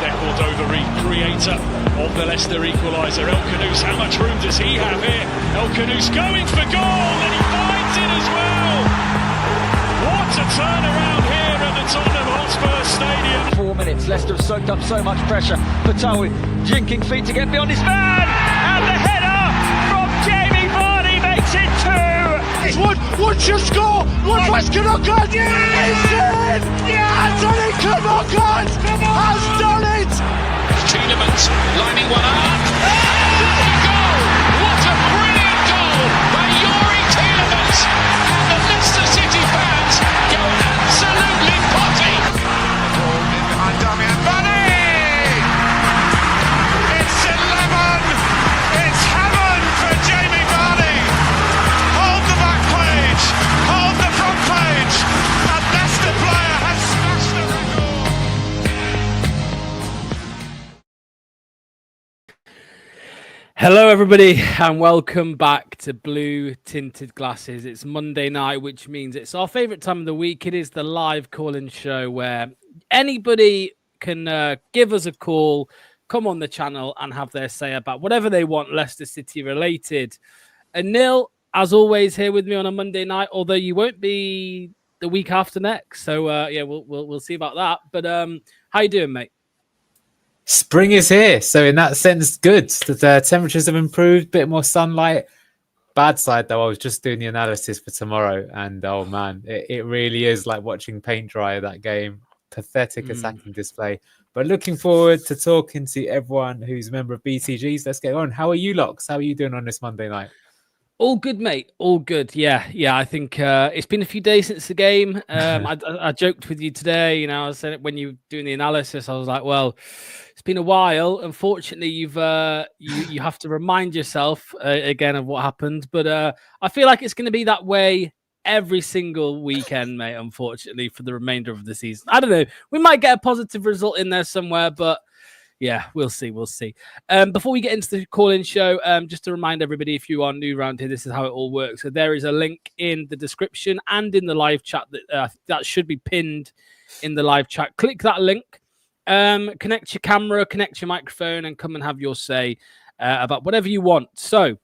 Der Cordova creator of the Leicester equaliser. El Khanous, how much room does he have here? El Khanous going for goal, and he finds it as well. What a turnaround here at the Tottenham Hotspur Stadium. 4 minutes, Leicester have soaked up so much pressure. Fatawi jinking feet to get beyond his man, and the header from Jamie Vardy makes it 2. Wood should score. Wood Knockout. Yes! Yes! Anthony Knockout has done it. Tielemans lining one up. What a goal! What a brilliant goal by Yuri Tielemans! And the Leicester City fans go absolutely potty. Ball in behind Damian Vardy. It's 11. It's heaven for Jamie Vardy. Hold the back page. Hold the front page. A Leicester player has smashed the record. Hello everybody and welcome back to Blue Tinted Glasses. It's Monday night, which means it's our favourite time of the week. It is the live call-in show where anybody can give us a call, come on the channel and have their say about whatever they want Leicester City related. And Neil, as always, here with me on a Monday night, although you won't be the week after next. So yeah, we'll see about that. But how you doing, mate? Spring is here, so in that sense, good. The temperatures have improved, bit more sunlight. Bad side, though, I was just doing the analysis for tomorrow, and oh man, it really is like watching paint dry, that game. Pathetic attacking display. But looking forward to talking to everyone who's a member of BTGs. Let's get on. How are you, Locks? How are you doing on this Monday night? All good, mate. All good. Yeah. I think it's been a few days since the game. I joked with you today. You know, I said when you were doing the analysis, I was like, "Well, it's been a while. Unfortunately, you have to remind yourself again of what happened." But I feel like it's going to be that way every single weekend, mate. Unfortunately, for the remainder of the season, I don't know. We might get a positive result in there somewhere, but. Yeah, we'll see. Before we get into the call-in show, just to remind everybody, if you are new around here, this is how it all works. So there is a link in the description and in the live chat that should be pinned in the live chat. Click that link, connect your camera, connect your microphone, and come and have your say about whatever you want. So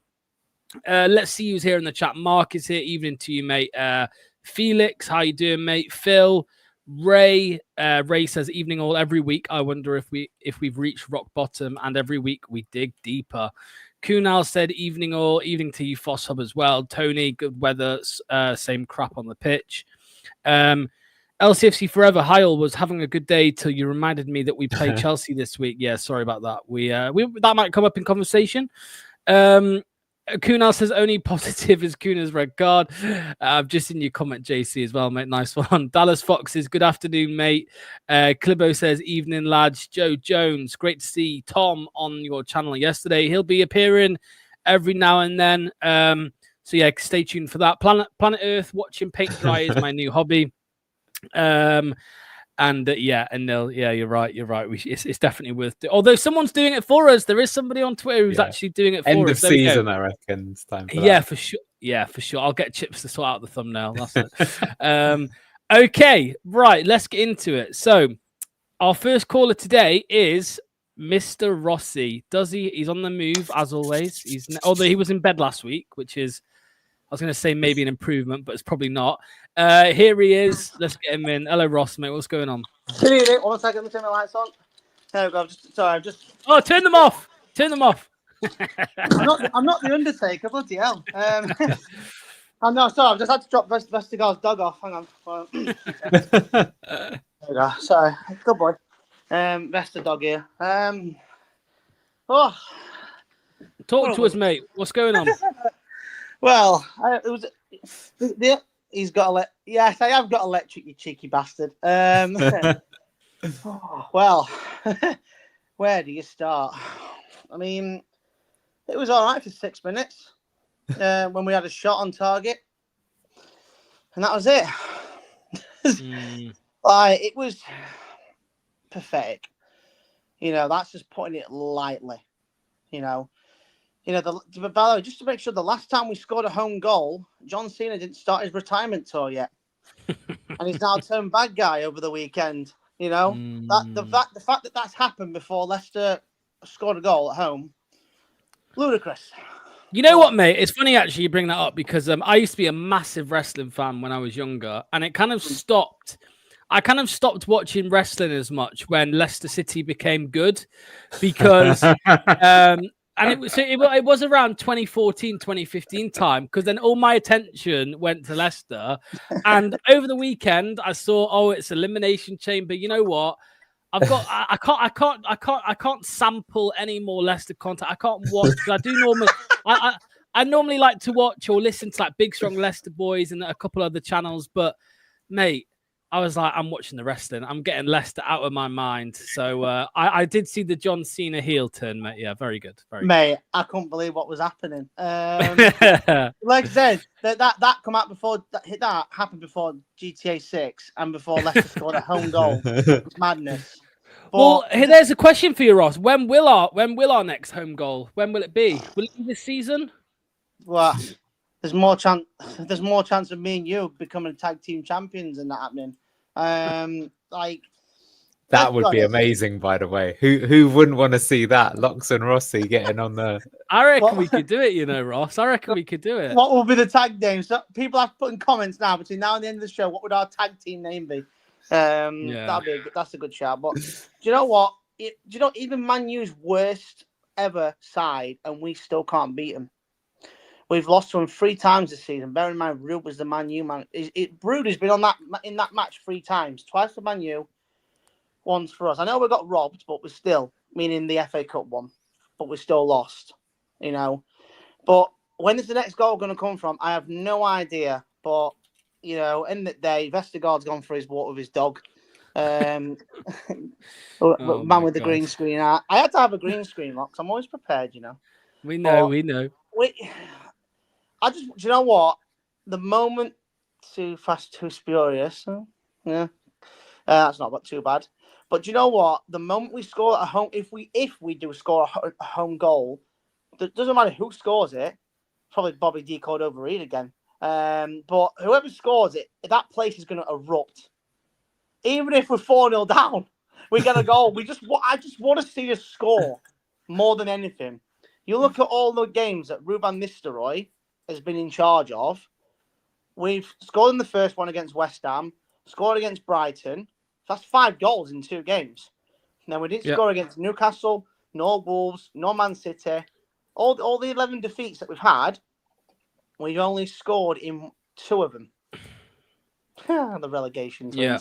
let's see who's here in the chat. Mark is here. Evening to you, mate. Felix, how you doing, mate? Phil. Ray says evening all. Every week I wonder if we've reached rock bottom, and every week we dig deeper. Kunal said evening all. Evening to you, Foss Hub, as well. Tony, good weather, same crap on the pitch. LCFC forever. Hyle was having a good day till you reminded me that we played Chelsea this week. Yeah, sorry about that. We that might come up in conversation. Kunal says only positive is Kuna's red card. I've just seen your comment, JC, as well, mate. Nice one. Dallas Fox says good afternoon, mate. Clibbo says evening, lads. Joe Jones, great to see Tom on your channel yesterday. He'll be appearing every now and then. So yeah, stay tuned for that. Planet Earth watching paint dry is my new hobby. And Neil, yeah, you're right. It's definitely worth it. Although someone's doing it for us. There is somebody on Twitter who's actually doing it for us. End of season, I reckon. It's time for that. For sure. Yeah, for sure. I'll get Chips to sort out the thumbnail. That's it. Okay, right. Let's get into it. So, our first caller today is Mr. Rossi. He's on the move as always. Although he was in bed last week, which is, I was going to say maybe an improvement, but it's probably not. Here he is. Let's get him in. Hello, Ross, mate. What's going on? 1 second. Let me turn my lights on. There we go. Oh, turn them off. Turn them off. I'm not the Undertaker. Bloody hell. I'm no, sorry. I've just had to drop Vestergaard's dog off. Hang on. There we go. Sorry. Good boy. Vester dog here. Talk to us, mate. What's going on? Well, it was. He's got yes, I have got electric, you cheeky bastard. Well, where do you start? I mean, it was all right for 6 minutes when we had a shot on target, and that was it. It was pathetic. You know, that's just putting it lightly. By the way, just to make sure, the last time we scored a home goal, John Cena didn't start his retirement tour yet. And he's now turned bad guy over the weekend. You know, that the fact that that's happened before Leicester scored a goal at home, ludicrous. You know what, mate? It's funny actually you bring that up because I used to be a massive wrestling fan when I was younger, and it kind of stopped. I kind of stopped watching wrestling as much when Leicester City became good because and it was around 2014, 2015 time because then all my attention went to Leicester. And over the weekend, I saw, it's Elimination Chamber. You know what? I can't sample any more Leicester content. I can't watch because I do normally. I normally like to watch or listen to like Big Strong Leicester Boys and a couple other channels, but mate, I was like, I'm watching the wrestling. I'm getting Leicester out of my mind. So I did see the John Cena heel turn, mate. Yeah, very good. Mate, I couldn't believe what was happening. Like I said, that come out before that happened before GTA 6 and before Leicester scored a home goal. It's madness. But, well, there's a question for you, Ross. When will our next home goal? When will it be? Will it be this season? Well, there's more chance of me and you becoming tag team champions than that happening. That would be amazing, by the way. Who wouldn't want to see that? Lox and Rossi getting on the... I reckon we could do it, you know, Ross. I reckon we could do it. What will be the tag name? So people have to put in comments now between now and the end of the show. What would our tag team name be? That's a good shout. But do you know what? Even Man U's worst ever side, and we still can't beat them. We've lost to him 3 times this season. Bear in mind, Rude was the Man U man. Brood has been in that match 3 times. Twice for Man U, once for us. I know we got robbed, but we're still, meaning the FA Cup one, but we're still lost, you know. But when is the next goal going to come from? I have no idea. But, you know, end of the day, Vestergaard's gone for his walk with his dog. Man with the green screen. I had to have a green screen, Lox. I'm always prepared, you know. We know. Do you know what? The moment Too Fast, Too Furious. Yeah, that's not too bad. But do you know what? The moment we score at home, if we do score a home goal, it doesn't matter who scores it. Probably Bobby D. Cordova-Reid again. But whoever scores it, that place is going to erupt. Even if we're 4-0 down, we get a goal. I just want to see us score more than anything. You look at all the games that Ruben Nistelrooy has been in charge of. We've scored in the first one against West Ham, scored against Brighton. That's 5 goals in 2 games. Now, we didn't score against Newcastle, nor Wolves, nor Man City. All the 11 defeats that we've had, we've only scored in 2 of them. The relegation. Yeah.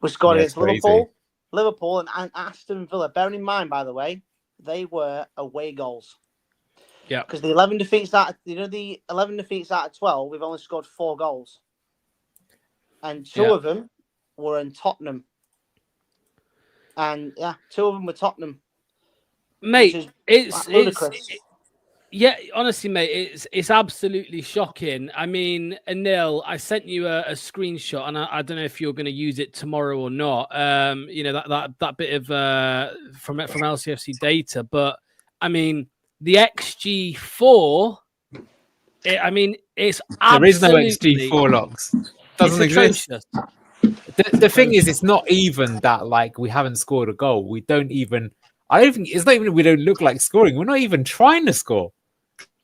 We scored against Liverpool and Aston Villa. Bearing in mind, by the way, they were away goals. Yeah, because the 11 defeats out of 12, we've only scored 4 goals, and 2 of them were in Tottenham. And 2 of them were Tottenham. Mate, honestly, mate, it's absolutely shocking. I mean, Anil, I sent you a screenshot, and I don't know if you're going to use it tomorrow or not. You know that bit of from LCFC data, but I mean. The XG4, it's absolutely... There is no XG4, Lox. Doesn't exist. The thing is, it's not even that, like, we haven't scored a goal. We don't even... it's not even we don't look like scoring. We're not even trying to score.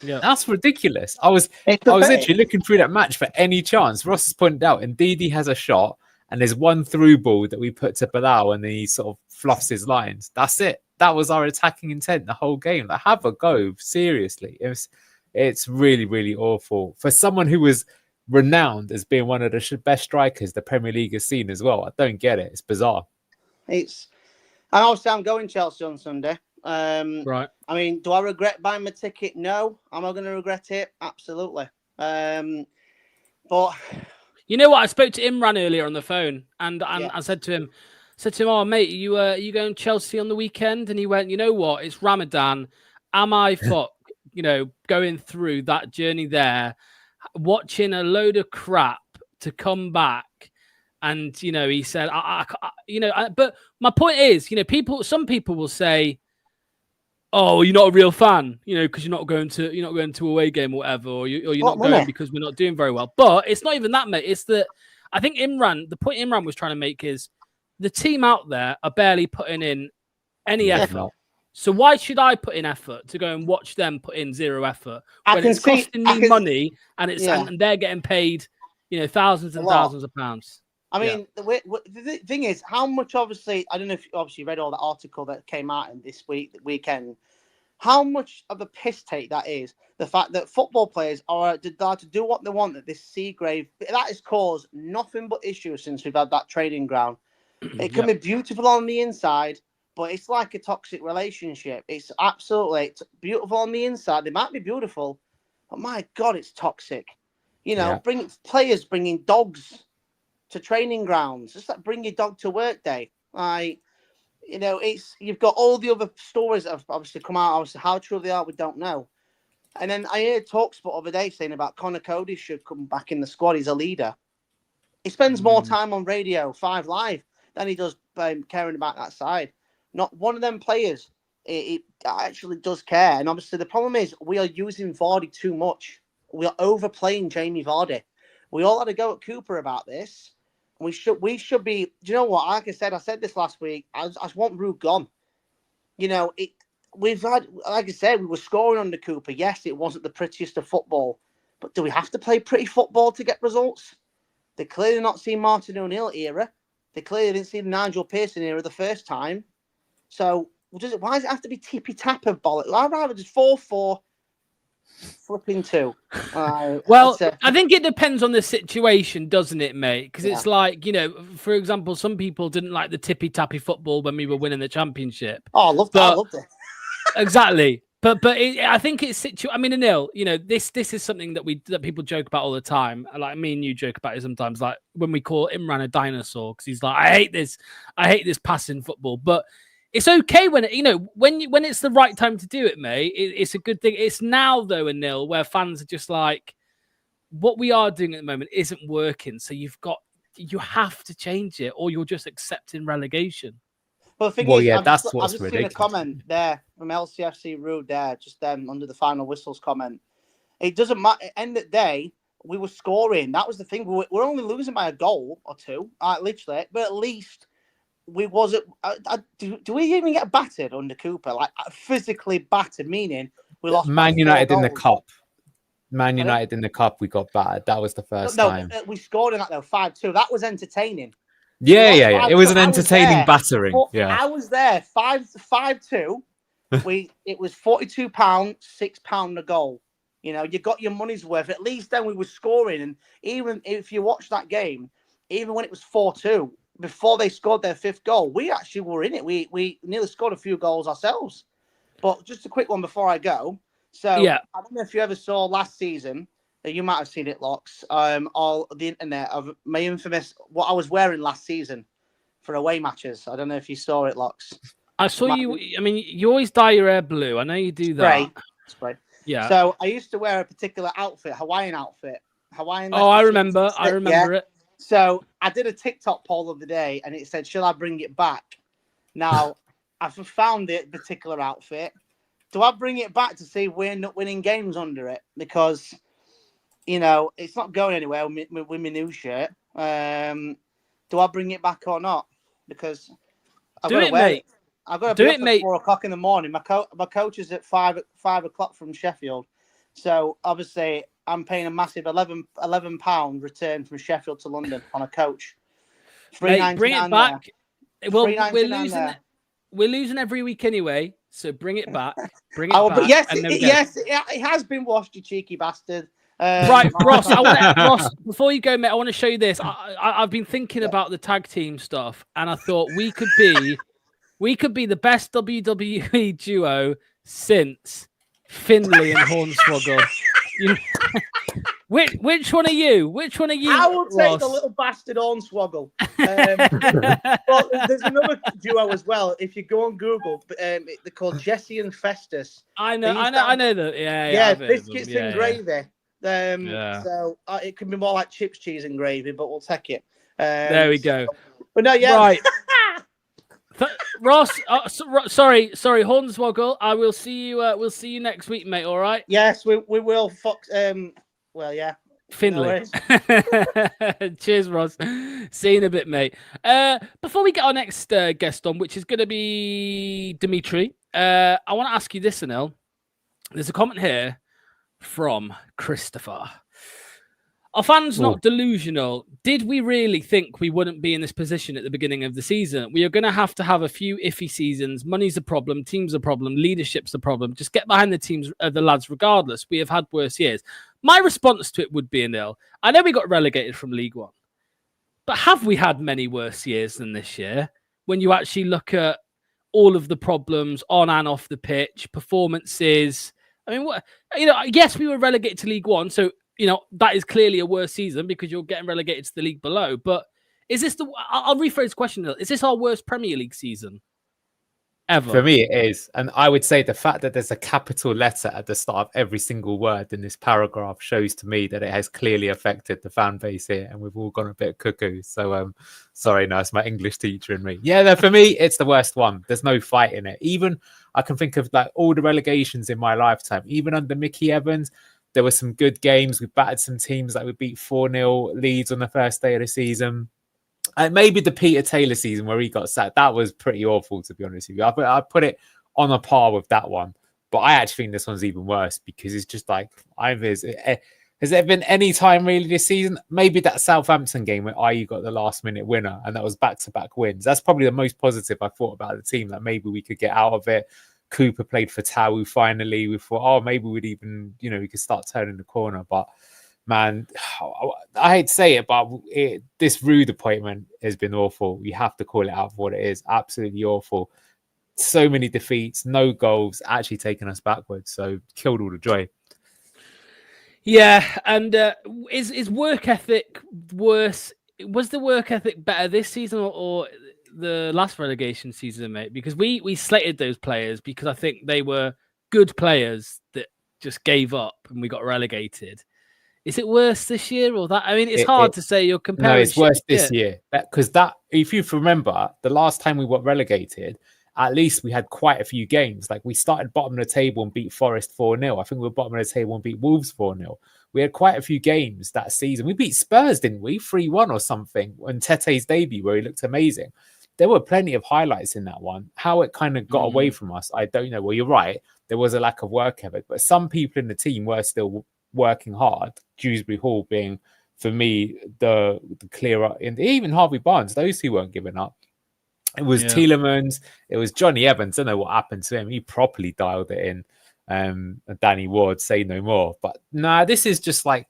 Yeah, that's ridiculous. I was literally looking through that match for any chance. Ross has pointed out, and Ndidi has a shot, and there's one through ball that we put to Bilal, and then he sort of fluffs his lines. That's it. That was our attacking intent the whole game. Like, have a go, seriously. It's really, really awful. For someone who was renowned as being one of the best strikers the Premier League has seen as well, I don't get it. It's bizarre. And obviously I'm going Chelsea on Sunday. Right. I mean, do I regret buying my ticket? No. Am I going to regret it? Absolutely. But... You know what? I spoke to Imran earlier on the phone, and I said to him, "Oh, mate, you going Chelsea on the weekend?" And he went, "You know what? It's Ramadan. Am I going through that journey there, watching a load of crap to come back?" And he said, but my point is, some people will say, "Oh, you're not a real fan, because you're not going to away game or whatever, or you're not going because we're not doing very well." But it's not even that, mate. It's that I think the point Imran was trying to make is, the team out there are barely putting in any Yeah. effort. So why should I put in effort to go and watch them put in zero effort when it's costing me money and and they're getting paid, thousands and thousands of pounds? I mean, the thing is, how much obviously, I don't know if you obviously read all the article that came out in this weekend, how much of a piss take that is. The fact that football players are allowed to do what they want at this Seagrave, that has caused nothing but issues since we've had that training ground. It can be beautiful on the inside, but it's like a toxic relationship. It's absolutely beautiful on the inside. They might be beautiful, but my God, it's toxic. Bringing dogs to training grounds. Just like bring your dog to work day. You've got all the other stories that have obviously come out. Obviously, how true they are, we don't know. And then I heard TalkSport the other day saying about Connor Cody should come back in the squad. He's a leader. He spends more time on Radio 5 Live than he does caring about that side. Not one of them players it actually does care. And obviously the problem is we are using Vardy too much. We are overplaying Jamie Vardy. We all had a go at Cooper about this. We should be. Do you know what? Like I said this last week. I just want Rue gone. We've had, like I said, we were scoring under Cooper. Yes, it wasn't the prettiest of football, but do we have to play pretty football to get results? They're clearly not seeing Martin O'Neill era. They clearly didn't see the Nigel Pearson era the first time. So why does it have to be tippy-tap of bollocks? I'd rather just 4-4, flipping 2. Well, I think it depends on the situation, doesn't it, mate? Because it's like, for example, some people didn't like the tippy-tappy football when we were winning the championship. Oh, I loved it. Exactly. But I think it's I mean, Anil, this is something that people joke about all the time. Like me and you joke about it sometimes. Like when we call Imran a dinosaur because he's like, I hate this passing football. But it's okay when when it's the right time to do it, mate. It's a good thing. It's now though, Anil, where fans are just like, what we are doing at the moment isn't working. So you have to change it, or you're just accepting relegation. But the thing is, I've just seen a comment there from LCFC Rude there, just under the final whistles comment. It doesn't matter. At the end of the day, we were scoring. That was the thing. We're only losing by a goal or two, literally. But at least we wasn't. Do we even get battered under Cooper? Like physically battered, meaning we lost. Man United in the cup. Man United in the cup, we got battered. That was the first time. No, we scored in that though, 5-2. That was entertaining. Yeah. It was an entertaining battering. Yeah, I was there. 5-2. It was £42, £6 a goal. You got your money's worth. At least then we were scoring. And even if you watch that game, even when it was 4-2, before they scored their fifth goal, we actually were in it. We nearly scored a few goals ourselves. But just a quick one before I go. So I don't know if you ever saw last season. You might have seen it, Locks, all the internet of my infamous, what I was wearing last season for away matches. I don't know if you saw it, Locks. I saw you. I mean, you always dye your hair blue. I know you do that. Spray. Yeah. So I used to wear a particular outfit, Hawaiian outfit. Oh, I remember. I remember it. So I did a TikTok poll of the day and it said, shall I bring it back? Now, I've found it particular outfit. Do I bring it back to see if we're not winning games under it? Because... it's not going anywhere with my new shirt. Do I bring it back or not? Because I've got to wear it. I've got to be up at 4 o'clock in the morning. My coach is at 5 o'clock from Sheffield. So obviously I'm paying a massive £11 return from Sheffield to London on a coach. Bring it back. Well, we're losing every week anyway. So bring it back. Bring it back. Yes, it has been washed, you cheeky bastard. Right, Ross. Ross, before you go, mate, I want to show you this. I've been thinking about the tag team stuff, and I thought we could be the best WWE duo since Finlay and Hornswoggle. Which one are you? Which one are you? I will take Ross? the little bastard Hornswoggle. Well, there's another duo as well. If you go on Google, they're called Jesse and Festus. I know that. Yeah, biscuits and gravy. So it can be more like chips, cheese, and gravy, but we'll take it. There we go. But no, yeah. Right. Ross, sorry, Hornswoggle. I will see you. We'll see you next week, mate. All right. Yes, we will. Fox. Well, yeah. Finley. Cheers, Ross. See you in a bit, mate. Before we get our next guest on, which is going to be Dimitri, I want to ask you this, Anil. There's a comment here from Christopher. Are fans not delusional? Did we really think we wouldn't be in this position at the beginning of the season? We are going to have a few iffy seasons. Money's a problem. Team's a problem. Leadership's a problem. Just get behind the lads regardless. We have had worse years. My response to it would be a nil. I know we got relegated from League One, but have we had many worse years than this year? When you actually look at all of the problems on and off the pitch, performances. I mean, yes, we were relegated to League One, so that is clearly a worse season because you're getting relegated to the league below. But is this I'll rephrase the question. Is this our worst Premier League season ever? For me, it is. And I would say the fact that there's a capital letter at the start of every single word in this paragraph shows to me that it has clearly affected the fan base here. And we've all gone a bit cuckoo. So, sorry, no, it's my English teacher and me. Yeah, for me, it's the worst one. There's no fight in it. Even I can think of like all the relegations in my lifetime, even under Mickey Evans. There were some good games. We battered some teams like we beat 4-0 Leeds on the first day of the season. And maybe the Peter Taylor season where he got sacked. That was pretty awful, to be honest with you. I put it on a par with that one. But I actually think this one's even worse because it's just like, has there been any time really this season? Maybe that Southampton game where IU got the last minute winner and that was back-to-back wins. That's probably the most positive I thought about the team, that maybe we could get out of it. Cooper played for Tau finally. We thought, maybe we'd even, we could start turning the corner. But man, I hate to say it, but this Rude appointment has been awful. We have to call it out for what it is. Absolutely awful. So many defeats, no goals, actually taking us backwards. So killed all the joy. Yeah, and is work ethic worse? Was the work ethic better this season or the last relegation season, mate? Because we slated those players because I think they were good players that just gave up and we got relegated. Is it worse this year or that? I mean, it's hard to say. You're comparing. No, it's worse this year because if you remember, the last time we got relegated, at least we had quite a few games. Like we started bottom of the table and beat Forest 4-0. I think we were bottom of the table and beat Wolves 4-0. We had quite a few games that season. We beat Spurs, didn't we? 3-1 or something on Tete's debut where he looked amazing. There were plenty of highlights in that one. How it kind of got away from us, I don't know. Well, you're right. There was a lack of work ethic, but some people in the team were still working hard. Dewsbury Hall being, for me, the clearer. Even Harvey Barnes, those who weren't giving up. It was Tielemans. It was Johnny Evans. I don't know what happened to him. He properly dialed it in. Danny Ward, say no more. But this is just like...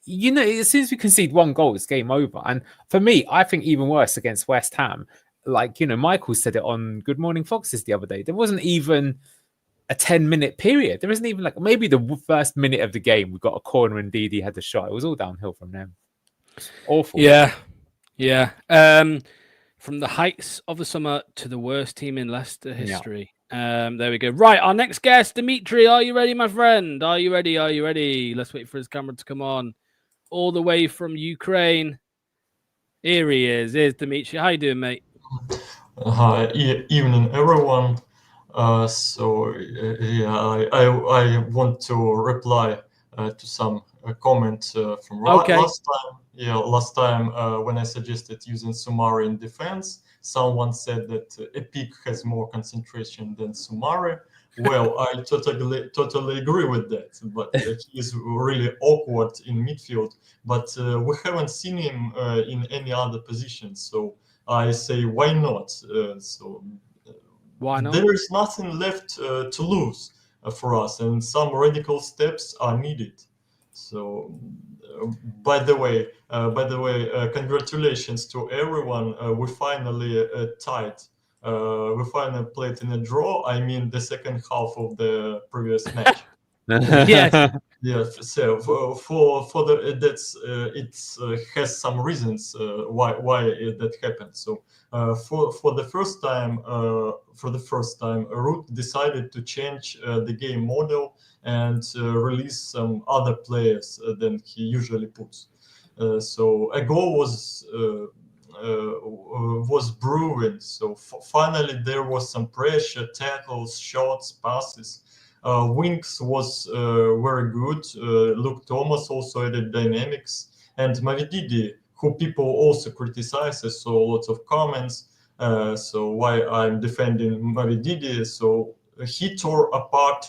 as soon as we concede one goal, it's game over. And for me, I think even worse against West Ham. Like, Michael said it on Good Morning Foxes the other day. There wasn't even a 10-minute period. There isn't even maybe the first minute of the game, we got a corner and Didi had the shot. It was all downhill from them. Awful. Yeah. From the heights of the summer to the worst team in Leicester history. Yeah. There we go. Right, our next guest, Dimitri. Are you ready, my friend? Are you ready? Let's wait for his camera to come on. All the way from Ukraine. Here he is. Here's Dimitri. How you doing, mate? Hi, evening, everyone. I want to reply to some comment from last time. Last time when I suggested using Sumari in defense, someone said that Epic has more concentration than Sumari. Well, I totally agree with that, but he's really awkward in midfield. But we haven't seen him in any other position, so I say, why not? Why not? There is nothing left to lose for us, and some radical steps are needed. So, by the way, congratulations to everyone. We finally tied. We finally played in a draw. I mean, the second half of the previous match. Yes. Yeah. So for the it has some reasons why that happened. So for the first time, Root decided to change the game model and release some other players than he usually puts. So a goal was brewing. So finally there was some pressure, tackles, shots, passes. Winks was very good. Luke Thomas also added dynamics, and Mavididi, who people also criticize. I saw lots of comments. So why I'm defending Mavididi? So he tore apart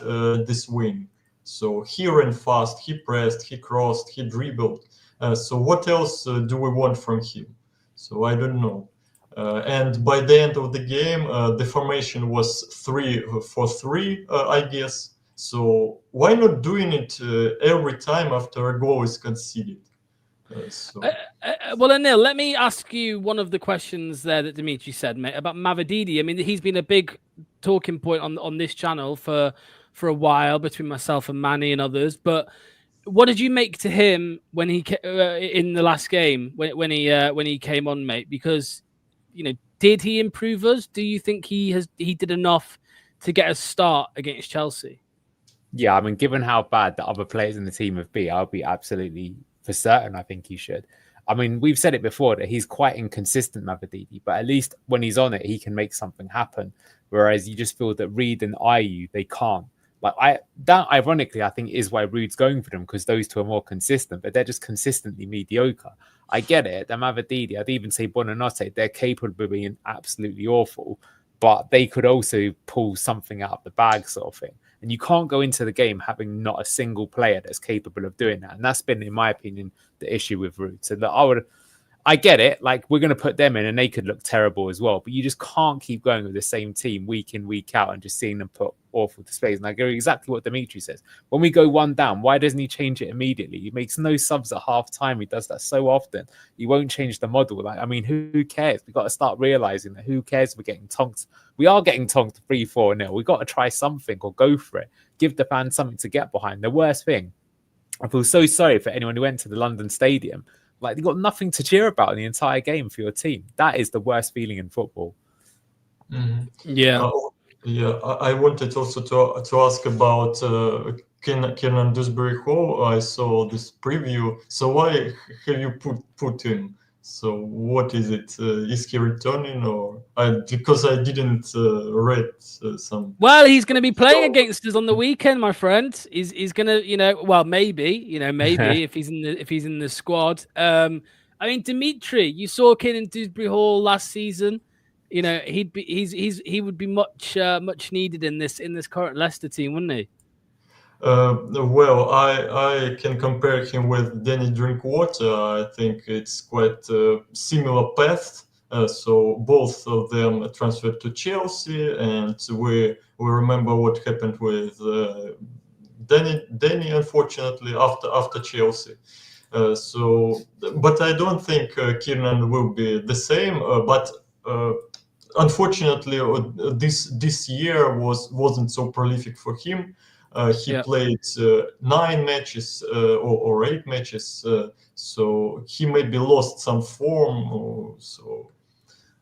this wing. So he ran fast, he pressed, he crossed, he dribbled. So what else do we want from him? So I don't know. And by the end of the game, the formation was 3-4-3, I guess. So why not doing it every time after a goal is conceded? Well, Anil, let me ask you one of the questions there that Dimitri said, mate, about Mavididi. I mean, he's been a big talking point on this channel for a while between myself and Manny and others. But what did you make to him when he in the last game when he came on, mate? Because did he improve us? Do you think he did enough to get a start against Chelsea? Yeah, I mean, given how bad the other players in the team have been, I'll be absolutely for certain I think he should. I mean, we've said it before that he's quite inconsistent, Mavididi, but at least when he's on it, he can make something happen. Whereas you just feel that Reed and Ayew, they can't. That ironically, I think is why Reed's going for them, because those two are more consistent, but they're just consistently mediocre. I get it. The Mavididi, I'd even say Buonanotte, they're capable of being absolutely awful, but they could also pull something out of the bag sort of thing. And you can't go into the game having not a single player that's capable of doing that. And that's been, in my opinion, the issue with Root. So I get it. Like, we're going to put them in and they could look terrible as well. But you just can't keep going with the same team week in, week out and just seeing them put awful displays. And I agree exactly what Dimitri says. When we go one down, why doesn't he change it immediately? He makes no subs at half time. He does that so often. He won't change the model. Like, I mean, who cares? We've got to start realizing that who cares if we're getting tonked. We are getting tonked 3-4-0. We've got to try something or go for it. Give the fans something to get behind. The worst thing, I feel so sorry for anyone who went to the London Stadium. Like, you've got nothing to cheer about in the entire game for your team. That is the worst feeling in football. Mm-hmm. Yeah. I wanted also to ask about Kenan Dewsbury Hall. I saw this preview. So why have you put him? So what is it? Is he returning or because I didn't read some? Well, he's going to be playing against us on the weekend, my friend. He's going to, well, maybe if he's in the squad. I mean, Dimitri, you saw Kenan Dewsbury Hall last season. He would be much needed in this current Leicester team, wouldn't he? Well, I can compare him with Danny Drinkwater. I think it's quite a similar path. So both of them transferred to Chelsea, and we remember what happened with Danny, unfortunately, after Chelsea. But I don't think Kiernan will be the same. But unfortunately, this year wasn't so prolific for him. He played 9 matches or 8 matches, so he maybe lost some form.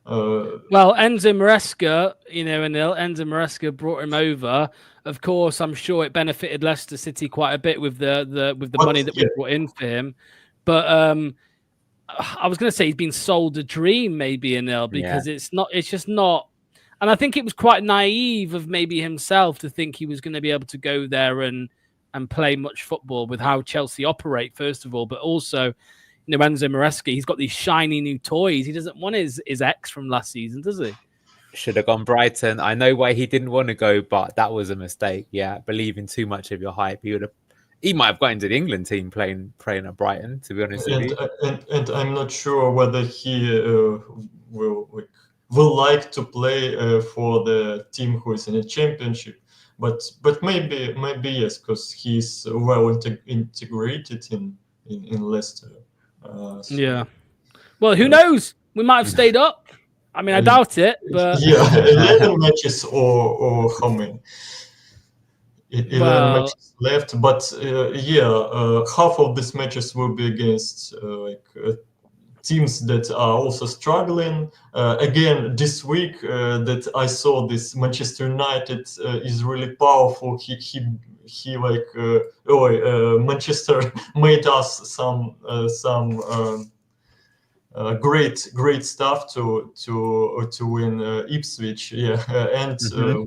Well, Enzo Maresca, Enzo Maresca brought him over. Of course, I'm sure it benefited Leicester City quite a bit with the money that we brought in for him. But I was going to say he's been sold a dream, maybe, Anil, because it's just not. And I think it was quite naive of maybe himself to think he was going to be able to go there and play much football with how Chelsea operate, first of all, but also, Enzo Maresca, he's got these shiny new toys. He doesn't want his ex from last season, does he? Should have gone Brighton. I know why he didn't want to go, but that was a mistake. Yeah, believing too much of your hype. He might have got into the England team playing at Brighton, to be honest with you. And I'm not sure whether he will like to play for the team who is in a championship, but maybe yes, because he's well integrated in Leicester. Yeah. Well, who knows? We might have stayed up. I mean, I doubt it, but 11 matches or how many? 11 matches left, but half of these matches will be against teams that are also struggling. Again, this week that I saw this Manchester United is really powerful. Manchester made us some great stuff to win Ipswich, and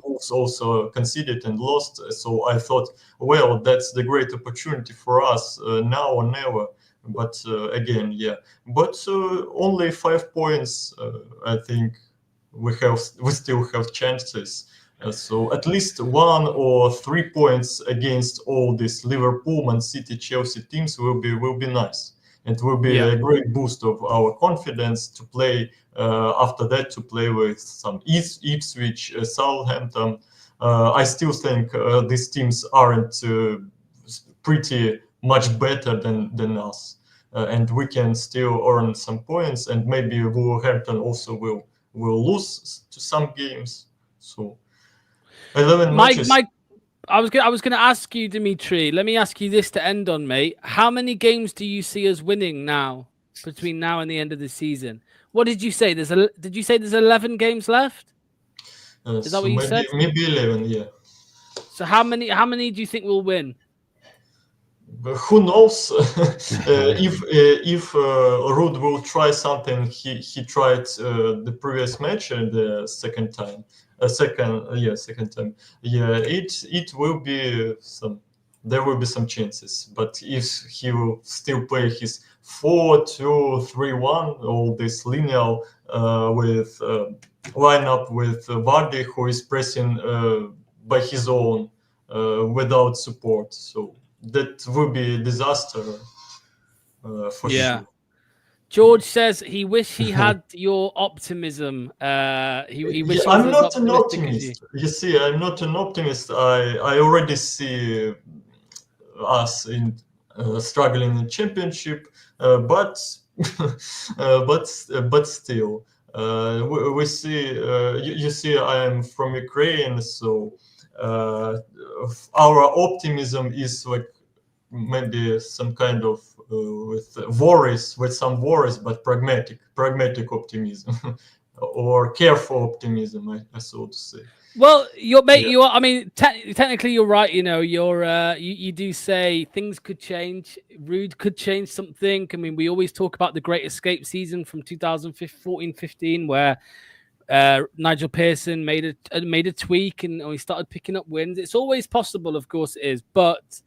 Wolves also conceded and lost. So I thought, well, that's the great opportunity for us now or never. But again, but only 5 points. I think we still have chances. So at least 1 or 3 points against all these Liverpool, Man City, Chelsea teams will be nice. It will be a great boost of our confidence to play after that, to play with some Ipswich, Southampton. I still think these teams aren't pretty much better than us. And we can still earn some points, and maybe Wolverhampton also will lose to some games. So 11 matches. I was going to ask you, Dimitri. Let me ask you this to end on, mate. How many games do you see us winning now, between now and the end of the season? What did you say? Did you say there's 11 games left? Is that what you said? Maybe 11, yeah. So how many do you think we'll win? Who knows? If Ruud will try something he tried the previous match and the second time. Second time. It will be some. There will be some chances, but if he will still play his 4-2-3-1, all this lineal with lineup with Vardy, who is pressing by his own without support, so that will be a disaster for sure. George says he wish he had your optimism. He wishes I'm he was not an optimistic as optimist. You see, I'm not an optimist. I already see us in struggling in the championship, but but still, we see. You see, I am from Ukraine, so our optimism is like maybe some kind of with some worries, but pragmatic optimism or careful optimism, I so to say. Well, I mean, technically, you're right. You know, you do say things could change. Ruud could change something. I mean, we always talk about the Great Escape season from 2014-15, where Nigel Pearson made a tweak and he started picking up wins. It's always possible, of course, it is, but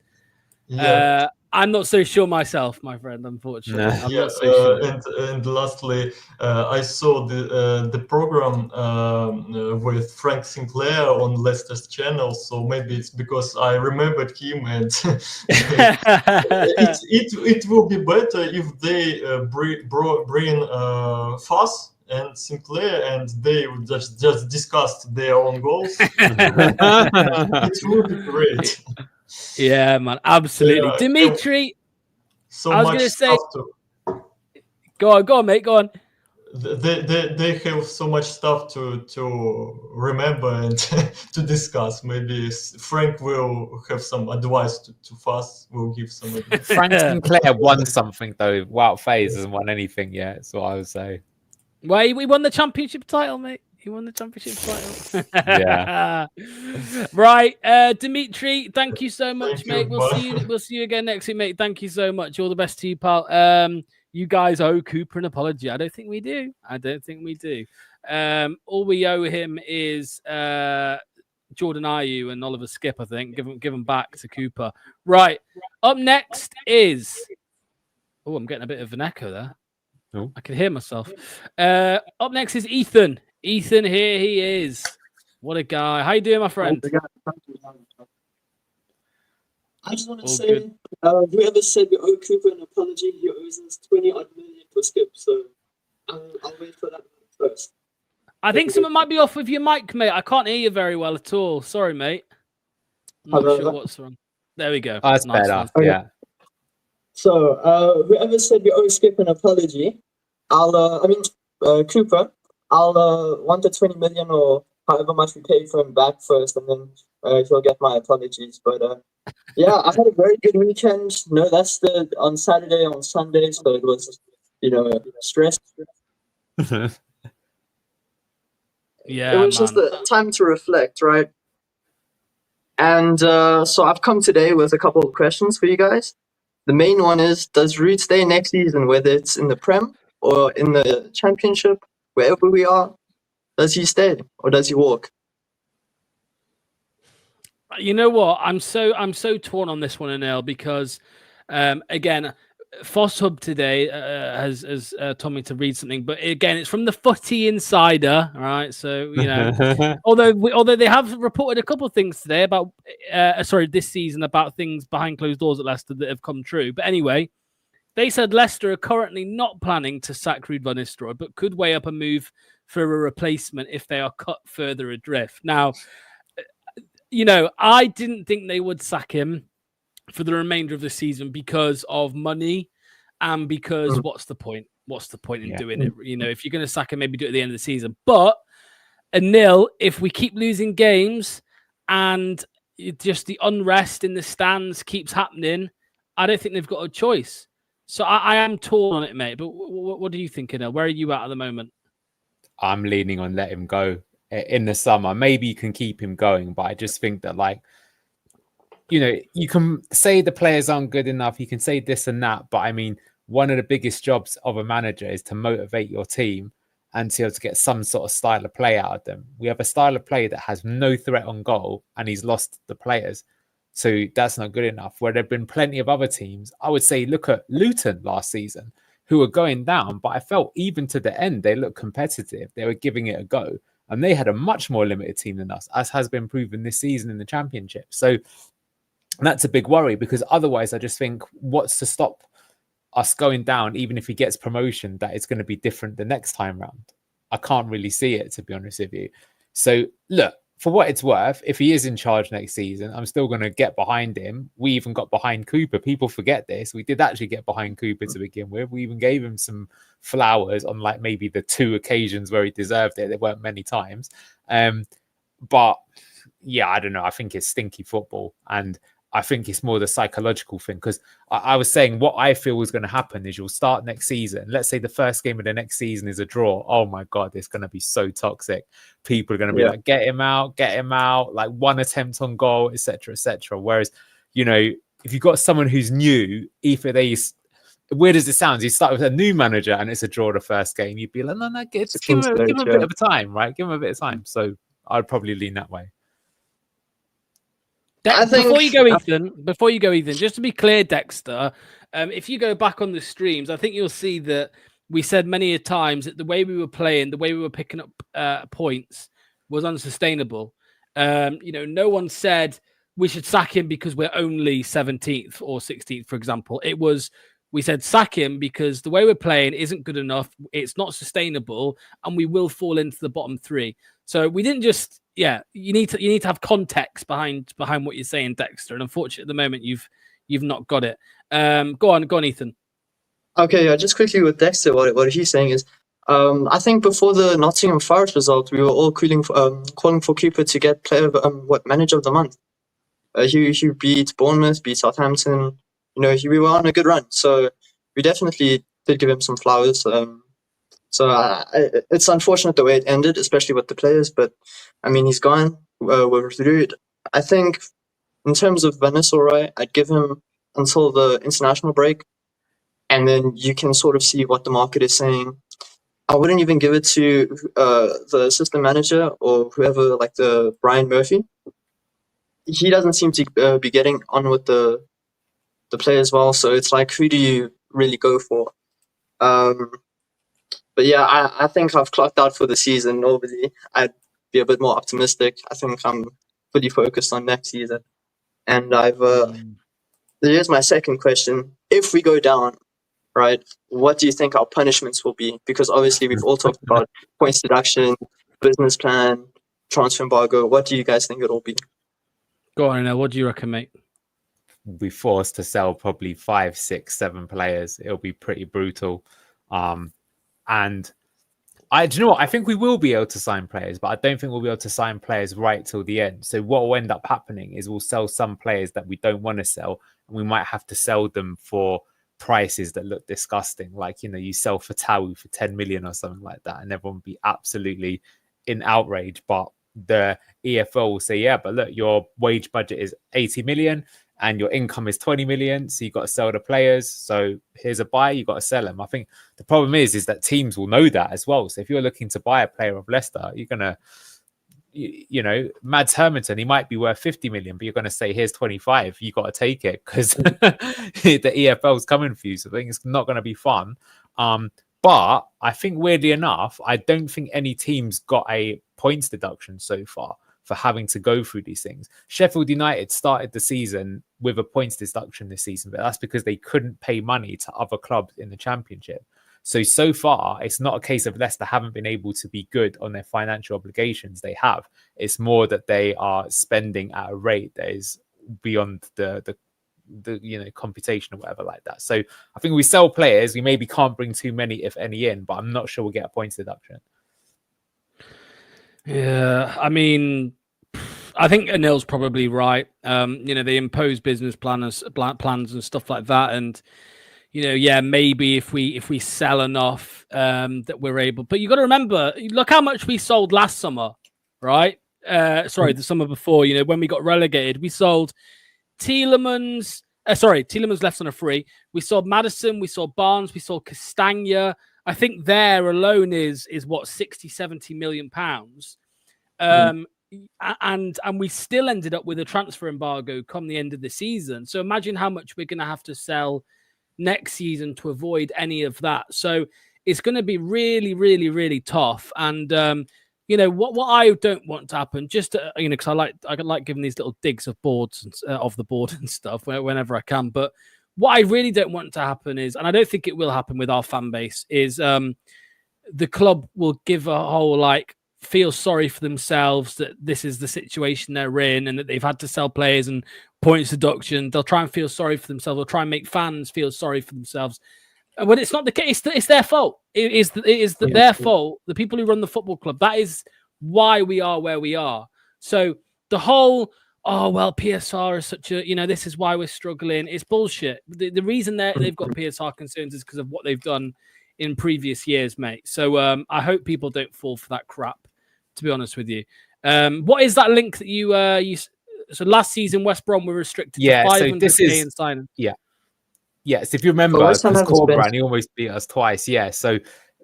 I'm not so sure myself, my friend. Unfortunately, I'm not so sure. And lastly, I saw the program with Frank Sinclair on Leicester's channel, so maybe it's because I remembered him, and it will be better if they bring Fass and Sinclair, and they would just discussed their own goals. It would be great. Yeah, man, absolutely. Dimitri, so I was going to say, go on, mate, go on. They have so much stuff to remember and to discuss. Maybe Frank will have some advice to Fass. Will give some advice. Frank Sinclair won something though. Wout Faze hasn't won anything yet. That's what I would say. Well, we won the championship title, mate. He won the championship title. Yeah. Right, Dimitri, thank you so much, mate. We'll see you again next week, mate. Thank you so much. All the best to you, pal. You guys owe Cooper an apology. I don't think we do. All we owe him is Jordan Ayew and Oliver Skip, I think. Give them back to Cooper. Right. Up next is... Oh, I'm getting a bit of an echo there. Oh. I can hear myself. Up next is Ethan. Ethan, here he is. What a guy. How you doing, my friend? I just want to say, whoever said we owe Cooper an apology, he owes us 20-odd million for Skip, so I'll wait for that first. I think something might be off with your mic, mate. I can't hear you very well at all. Sorry, mate. I'm not sure what's wrong. There we go. Oh, that's better. Okay. Yeah. So, whoever said we owe Skip an apology, Cooper, I'll want the 20 million or however much we paid for him back first, and then he'll get my apologies. But I had a very good weekend. No Leicester on Saturday, on Sunday, so it was, stress. Yeah, it was just a time to reflect, right? And so I've come today with a couple of questions for you guys. The main one is, does Ruud stay next season, whether it's in the Prem or in the championship, wherever we are, does he stay or does he walk? You know what? I'm so torn on this one, Anil, because again, Foss Hub today has told me to read something, but again, it's from the Footy Insider, all right? So you know, although they have reported a couple of things today about this season about things behind closed doors at Leicester that have come true. But anyway, they said Leicester are currently not planning to sack Ruud van Nistelrooy, but could weigh up a move for a replacement if they are cut further adrift. Now, you know, I didn't think they would sack him for the remainder of the season because of money and because what's the point? What's the point in doing it? You know, if you're going to sack him, maybe do it at the end of the season. But Anil, if we keep losing games and just the unrest in the stands keeps happening, I don't think they've got a choice. So I am torn on it, mate. But what do you think, Anil? Where are you at the moment? I'm leaning on let him go in the summer. Maybe you can keep him going, but I just think that, like, you know, you can say the players aren't good enough. You can say this and that, but I mean, one of the biggest jobs of a manager is to motivate your team and to be able to get some sort of style of play out of them. We have a style of play that has no threat on goal, and he's lost the players. So that's not good enough. Where there have been plenty of other teams, I would say look at Luton last season, who were going down, but I felt even to the end, they looked competitive. They were giving it a go. And they had a much more limited team than us, as has been proven this season in the Championship. So that's a big worry, because otherwise I just think what's to stop us going down, even if he gets promotion, that it's going to be different the next time round. I can't really see it, to be honest with you. So look, for what it's worth, if he is in charge next season, I'm still going to get behind him. We even got behind Cooper. People forget this. We did actually get behind Cooper to begin with. We even gave him some flowers on like maybe the 2 occasions where he deserved it. There weren't many times. But yeah, I don't know. I think it's stinky football. And I think it's more the psychological thing, because I was saying what I feel is going to happen is you'll start next season. Let's say the first game of the next season is a draw. Oh my God, it's going to be so toxic. People are going to be like, get him out, like 1 attempt on goal, etc., etc. Whereas, you know, if you've got someone who's new, either they, weird as it sounds, you start with a new manager and it's a draw the first game, you'd be like, no, give him a bit of time, right? Give him a bit of time. So I'd probably lean that way. Before you go, Ethan, just to be clear, Dexter, if you go back on the streams, I think you'll see that we said many a times that the way we were playing, the way we were picking up points was unsustainable. You know, no one said we should sack him because we're only 17th or 16th, for example. It was, we said sack him because the way we're playing isn't good enough. It's not sustainable, and we will fall into the bottom 3. So we didn't just, you need to have context behind what you're saying, Dexter. And unfortunately, at the moment, you've not got it. Go on, Ethan. Okay, just quickly with Dexter, what he's saying is, I think before the Nottingham Forest result, we were all calling for Cooper to get manager of the month. He beat Bournemouth, beat Southampton. You know, we were on a good run, so we definitely did give him some flowers. So it's unfortunate the way it ended, especially with the players. But I mean, he's gone. We're through. I think in terms of Van Nistelrooy, I'd give him until the international break, and then you can sort of see what the market is saying. I wouldn't even give it to the assistant manager or whoever, like the Brian Murphy. He doesn't seem to be getting on with the players well. So it's like, who do you really go for? But yeah, I think I've clocked out for the season. Normally, I'd be a bit more optimistic. I think I'm fully focused on next season. And here's my second question. If we go down, right, what do you think our punishments will be? Because obviously we've all talked about points deduction, business plan, transfer embargo. What do you guys think it'll be? Go on, what do you reckon, mate? We'll be forced to sell probably 5, 6, 7 players. It'll be pretty brutal. And do you know what? I think we will be able to sign players, but I don't think we'll be able to sign players right till the end. So what will end up happening is we'll sell some players that we don't want to sell, and we might have to sell them for prices that look disgusting. Like, you know, you sell Fatawu for 10 million or something like that, and everyone will be absolutely in outrage. But the EFL will say, yeah, but look, your wage budget is 80 million. and your income is 20 million. So you've got to sell the players. So here's a buy, you've got to sell them. I think the problem is that teams will know that as well. So if you're looking to buy a player of Leicester, you're going to, you know, Mads Hermansen, he might be worth 50 million, but you're going to say, here's 25. You got to take it because the EFL is coming for you. So I think it's not going to be fun. But I think weirdly enough, I don't think any team's got a points deduction so far for having to go through these things. Sheffield United started the season with a points deduction this season, but that's because they couldn't pay money to other clubs in the Championship. So far, it's not a case of Leicester haven't been able to be good on their financial obligations. They have. It's more that they are spending at a rate that is beyond the computation or whatever like that. So I think we sell players. We maybe can't bring too many, if any, in, but I'm not sure we'll get a points deduction. Yeah, I mean, I think Anil's probably right. They impose business plans and stuff like that, and maybe if we sell enough that we're able. But you got to remember, look how much we sold last summer, right? The summer before. When we got relegated, we sold Tielemans. Tielemans left on a free. We sold Maddison. We sold Barnes. We sold Castagna. I think there alone is what 60-70 million pounds. And we still ended up with a transfer embargo come the end of the season. So imagine how much we're going to have to sell next season to avoid any of that. So it's going to be really, really, really tough. And what I don't want to happen, just because I like giving these little digs of boards and off the board and stuff whenever I can. But what I really don't want to happen is, and I don't think it will happen with our fan base, is the club will give a whole feel sorry for themselves that this is the situation they're in and that they've had to sell players and points deduction. They'll try and feel sorry for themselves. They'll try and make fans feel sorry for themselves. And when it's not the case, it's their fault. It is their fault. The people who run the football club, that is why we are where we are. So the whole, PSR is such a, this is why we're struggling. It's bullshit. The reason they've got PSR concerns is because of what they've done in previous years, mate. So I hope people don't fall for that crap, to be honest with you. What is that link that you so last season West Brom were restricted to 500k in signing? Yes, if you remember, because Corberan, he almost beat us twice. Yeah, so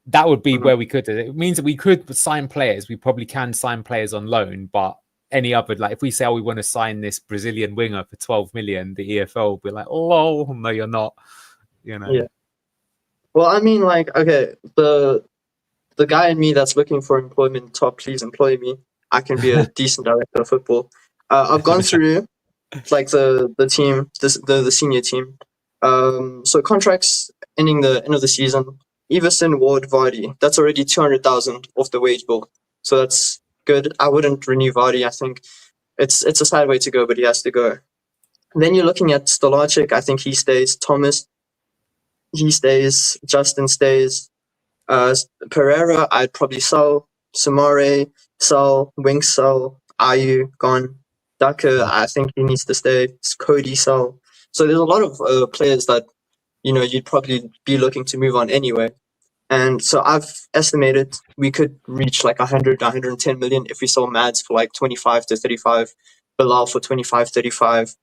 that would be where we could. It means that we could sign players. We probably can sign players on loan, but any other, if we say, we want to sign this Brazilian winger for 12 million, the EFL will be like, oh, no, you're not. Yeah. Well, I mean, okay, the guy in me that's looking for employment, please employ me. I can be a decent director of football. I've gone through the team, the senior team. So contracts ending the end of the season. Everson, Ward, Vardy. That's already 200,000 off the wage bill. So that's good. I wouldn't renew Vardy. I think it's a sad way to go, but he has to go. Then you're looking at Stolarczyk. I think he stays. Thomas, he stays. Justin stays. Pereira, I'd probably sell. Sumare, sell. Winks, sell. Ayu, gone. Daka, I think he needs to stay. Cody, sell. So there's a lot of players that, you'd probably be looking to move on anyway. And so I've estimated we could reach 100 to 110 million if we sold Mads for 25 to 35, Bilal for 25, 35,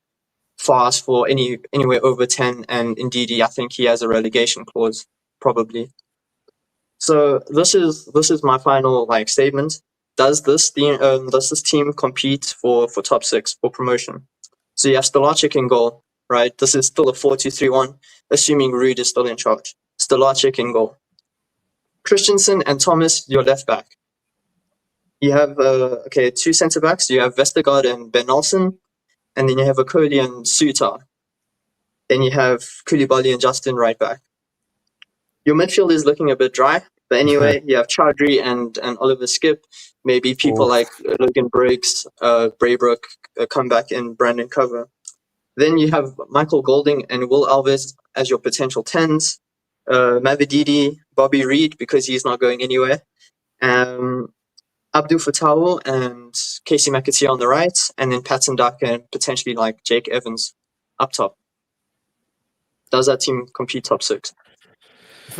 Fast for anywhere over 10, and Ndidi, I think he has a relegation clause, probably. So this is my final statement. Does this team compete for top 6 for promotion? So you have Stolarczyk in goal, right? This is still a 4-2-3-1, assuming Ruud is still in charge. Stolarczyk in goal. Christensen and Thomas, your left back. You have 2 centre backs. You have Vestergaard and Ben Olsen, and then you have Okoli and Suta. Then you have Koulibaly and Justin right back. Your midfield is looking a bit dry, but anyway, you have Chaudhry and Oliver Skip. Maybe people like Logan Briggs, Braybrook come back in Brandon Cover. Then you have Michael Golding and Will Alves as your potential 10s. Mavididi, Bobby Reed, because he's not going anywhere. Abdul Fattah and Casey McAtee on the right, and then Patson Daka and potentially Jake Evans up top. Does that team compete top 6?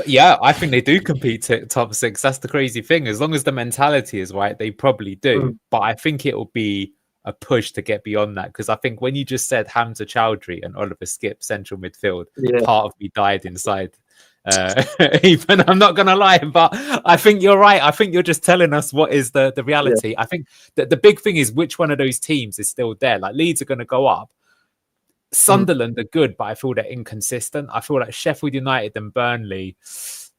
Yeah, I think they do compete top 6. That's the crazy thing. As long as the mentality is right, they probably do. But I think it will be a push to get beyond that. Because I think when you just said Hamza Chowdhury and Oliver Skip central midfield, part of me died inside. Even I'm not gonna lie, but I think you're right. I think you're just telling us what is the reality. I think that the big thing is which one of those teams is still there. Like Leeds are going to go up. Sunderland are good, but I feel they're inconsistent. I feel like Sheffield United and Burnley,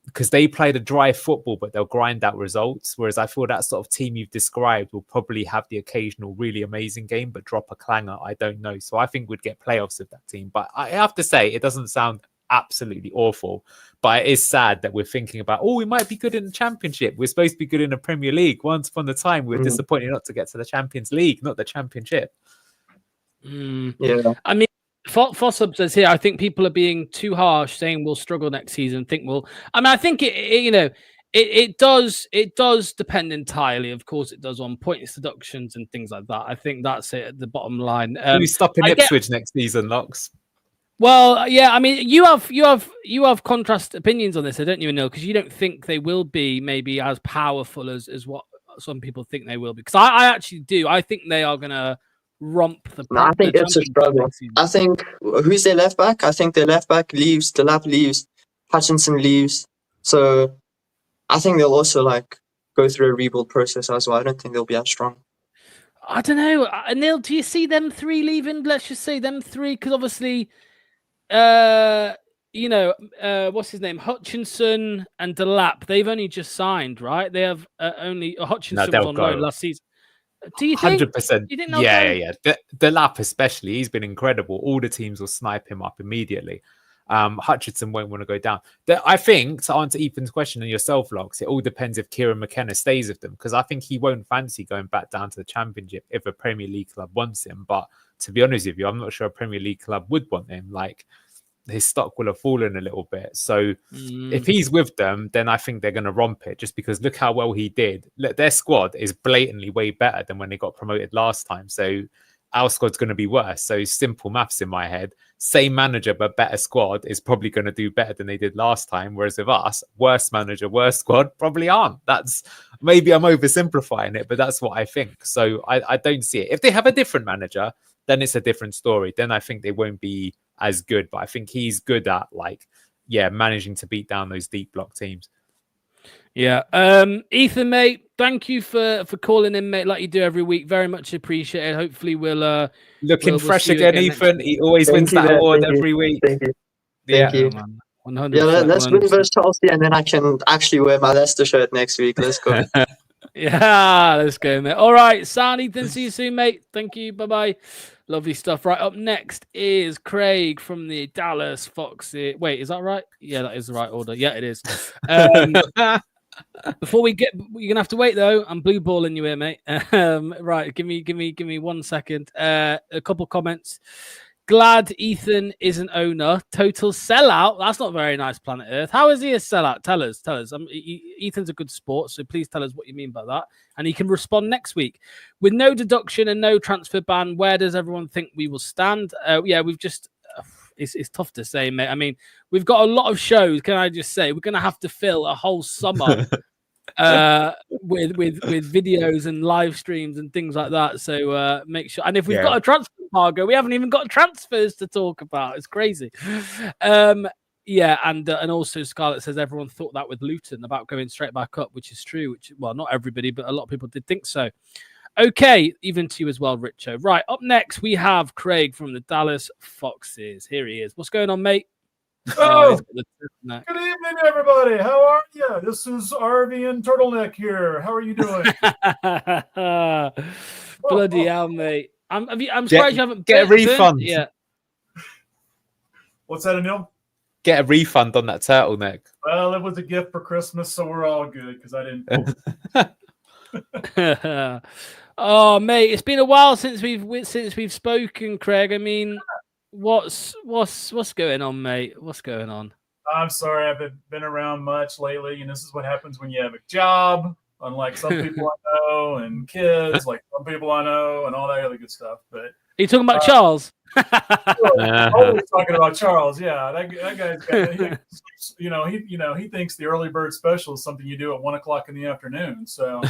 because they play the dry football, but they'll grind out results. Whereas I feel that sort of team you've described will probably have the occasional really amazing game, but drop a clanger. I don't know. So I think we'd get playoffs with that team. But I have to say, it doesn't sound absolutely awful, but it is sad that we're thinking about, we might be good in the Championship. We're supposed to be good in the Premier League. Once upon a time, we were disappointed not to get to the Champions League, not the Championship. Yeah. I mean, Fossub says here, I think people are being too harsh, saying we'll struggle next season. I think it does depend entirely. Of course, it does on pointless deductions and things like that. I think that's it at the bottom line. Who's stopping Ipswich next season, Locks? Well, yeah, I mean, you have contrast opinions on this, don't you, Anil? Because you don't think they will be maybe as powerful as what some people think they will be. Because I actually do. I think they are going to romp the. No, I think it's a struggle. I think who's their left back? I think their left back leaves. Delap leaves. Hutchinson leaves. So I think they'll also go through a rebuild process as well. I don't think they'll be as strong. I don't know, Anil. Do you see them three leaving? Let's just say them three, because obviously. What's his name? Hutchinson and Delap. They've only just signed, right? They have only Hutchinson was on loan last season. Do you think? 100%. Yeah. Delap especially, he's been incredible. All the teams will snipe him up immediately. Hutchinson won't want to go down. I think, to answer Ethan's question and yourself, Locks, it all depends if Kieran McKenna stays with them, because I think he won't fancy going back down to the Championship if a Premier League club wants him. But to be honest with you, I'm not sure a Premier League club would want him. His stock will have fallen a little bit. So if he's with them, then I think they're going to romp it, just because look how well he did. Look, their squad is blatantly way better than when they got promoted last time. So our squad's going to be worse. So simple maths in my head. Same manager, but better squad is probably going to do better than they did last time. Whereas with us, worse manager, worse squad probably aren't. That's maybe I'm oversimplifying it, but that's what I think. So I don't see it. If they have a different manager, then it's a different story. Then I think they won't be as good, but I think he's good at managing to beat down those deep block teams. Yeah. Ethan, mate, thank you for calling in, mate, like you do every week. Very much appreciated. Hopefully we'll looking fresh again, Ethan. He always wins that award every week. Thank you. Thank you. 100%, yeah, let's win versus Chelsea, and then I can actually wear my Leicester shirt next week. Let's go. Yeah, let's go, mate. All right, San, Ethan, see you soon, mate. Thank you. Bye-bye. Lovely stuff. Right, up next is Craig from the Dallas Foxes. Wait, is that right? Yeah, that is the right order. Yeah, it is. Before we get, you're gonna have to wait though. I'm blue balling you here, mate. Right, give me 1 second. A couple comments. Glad Ethan is an owner. Total sellout. That's not very nice, Planet Earth. How is he a sellout? Tell us. Ethan's a good sport, so please tell us what you mean by that. And he can respond next week. With no deduction and no transfer ban, where does everyone think we will stand? We've just... It's tough to say, mate. I mean, we've got a lot of shows, can I just say? We're going to have to fill a whole summer with videos and live streams and things like that. So make sure. And if we've got a transfer embargo, we haven't even got transfers to talk about. It's crazy. And also Scarlett says everyone thought that with Luton about going straight back up, which is true. Not everybody, but a lot of people did think so. Okay, even to you as well, Richo. Right, up next we have Craig from the Dallas Foxes. Here he is. What's going on, mate? Oh, good evening, everybody. How are you? This is RV and Turtleneck here. How are you doing? Bloody hell, mate. I'm surprised you haven't get a refund. Yeah. What's that, Anil? Get a refund on that turtleneck. Well, it was a gift for Christmas, so we're all good because I didn't. Oh, mate, it's been a while since we've spoken, Craig. I mean, what's going on, mate? What's going on? I'm sorry, I haven't been around much lately, and this is what happens when you have a job, unlike some people I know, and kids, like some people I know, and all that other good stuff. But are you talking about Charles? Always talking about Charles. Yeah, that guy's got, he thinks the early bird special is something you do at 1:00 in the afternoon. So.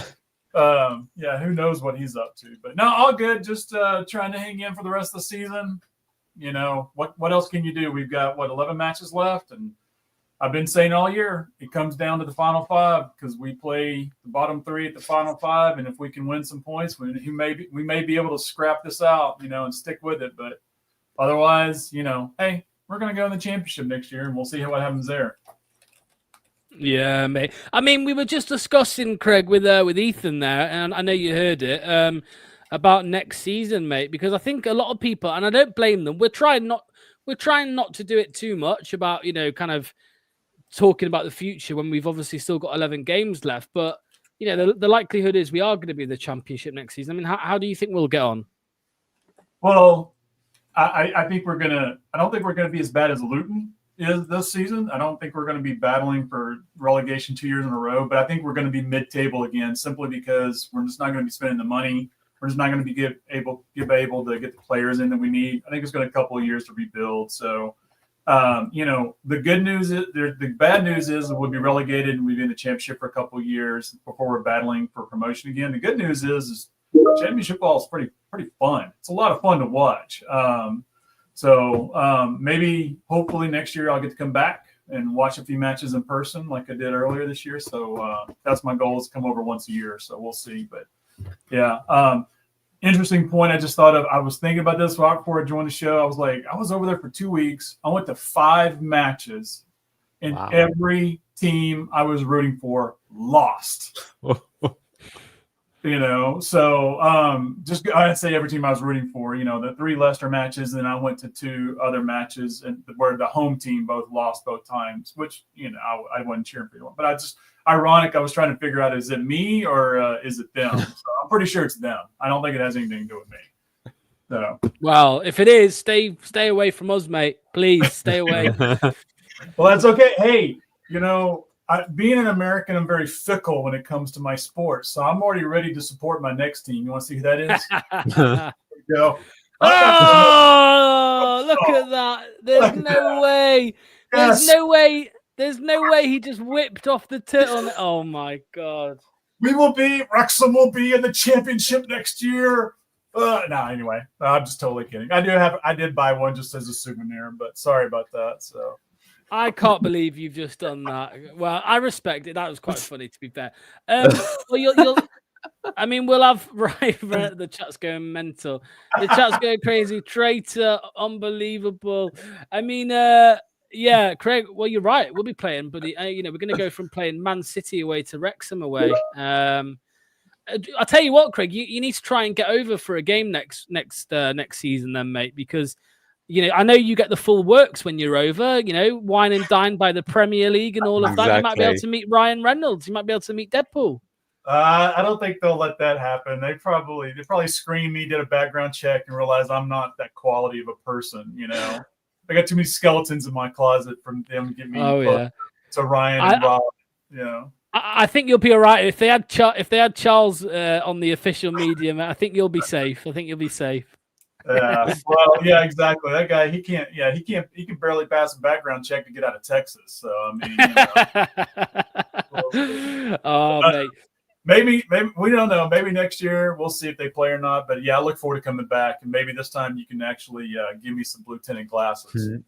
Yeah, who knows what he's up to? But no, all good. Just trying to hang in for the rest of the season. You know, what else can you do? We've got 11 matches left, and I've been saying all year it comes down to the final 5 because we play the bottom 3 at the final 5, and if we can win some points, we may be able to scrap this out, and stick with it. But otherwise, hey, we're going to go in the championship next year, and we'll see what happens there. Yeah, mate. I mean, we were just discussing, Craig, with Ethan there, and I know you heard it, about next season, mate, because I think a lot of people, and I don't blame them, we're trying not to do it too much about, kind of talking about the future when we've obviously still got 11 games left. But, the likelihood is we are going to be in the championship next season. I mean, how do you think we'll get on? Well, I think I don't think we're going to be as bad as Luton is this season. I don't think we're going to be battling for relegation 2 years in a row, but I think we're going to be mid-table again, simply because we're just not going to be spending the money. We're just not going to be able to get the players in that we need. I think it's going to a couple of years to rebuild. So, the good news is, the bad news is we'll be relegated and we'll be in the championship for a couple of years before we're battling for promotion again. The good news is championship ball is pretty fun. It's a lot of fun to watch. Maybe hopefully next year I'll get to come back and watch a few matches in person like I did earlier this year. So that's my goal, is to come over once a year. So we'll see. But yeah, interesting point. I just thought of, I was thinking about this right before I joined the show. I was like, I was over there for 2 weeks. I went to 5 matches, and every team I was rooting for lost. I'd say every team I was rooting for, the 3 Leicester matches, and then I went to 2 other matches and where the home team both lost both times, which, I wasn't cheering for anyone. But ironic, I was trying to figure out, is it me or is it them? So I'm pretty sure it's them. I don't think it has anything to do with me. So. Well, if it is, stay away from us, mate. Please stay away. Well, that's okay. Hey, being an American, I'm very fickle when it comes to my sports. So I'm already ready to support my next team. You want to see who that is? There you go. Oh, look at that. There's no way. There's no way. There's no way he just whipped off the tit on it. Oh, my God. Wrexham will be in the championship next year. Anyway, I'm just totally kidding. I did buy one just as a souvenir, but sorry about that. So. I can't believe you've just done that. Well, I respect it. That was quite funny, to be fair. Well, we'll have right. The chat's going mental. The chat's going crazy. Traitor, unbelievable. Yeah, Craig. Well, you're right. We'll be playing, buddy. We're going to go from playing Man City away to Wrexham away. I'll tell you what, Craig. You need to try and get over for a game next season, then, mate, because. I know you get the full works when you're over, wine and dine by the Premier League and all of that. You might be able to meet Ryan Reynolds. You might be able to meet Deadpool. I don't think they'll let that happen. They probably screened me, did a background check, and realized I'm not that quality of a person. I got too many skeletons in my closet from them to get me to Ryan and Rob. I think you'll be all right. If they had Charles on the official media, I think you'll be safe. Well, yeah, exactly. That guy, he can barely pass a background check to get out of Texas. So mate. Maybe we don't know. Maybe next year we'll see if they play or not. But yeah, I look forward to coming back, and maybe this time you can actually give me some blue tinted glasses. Mm-hmm.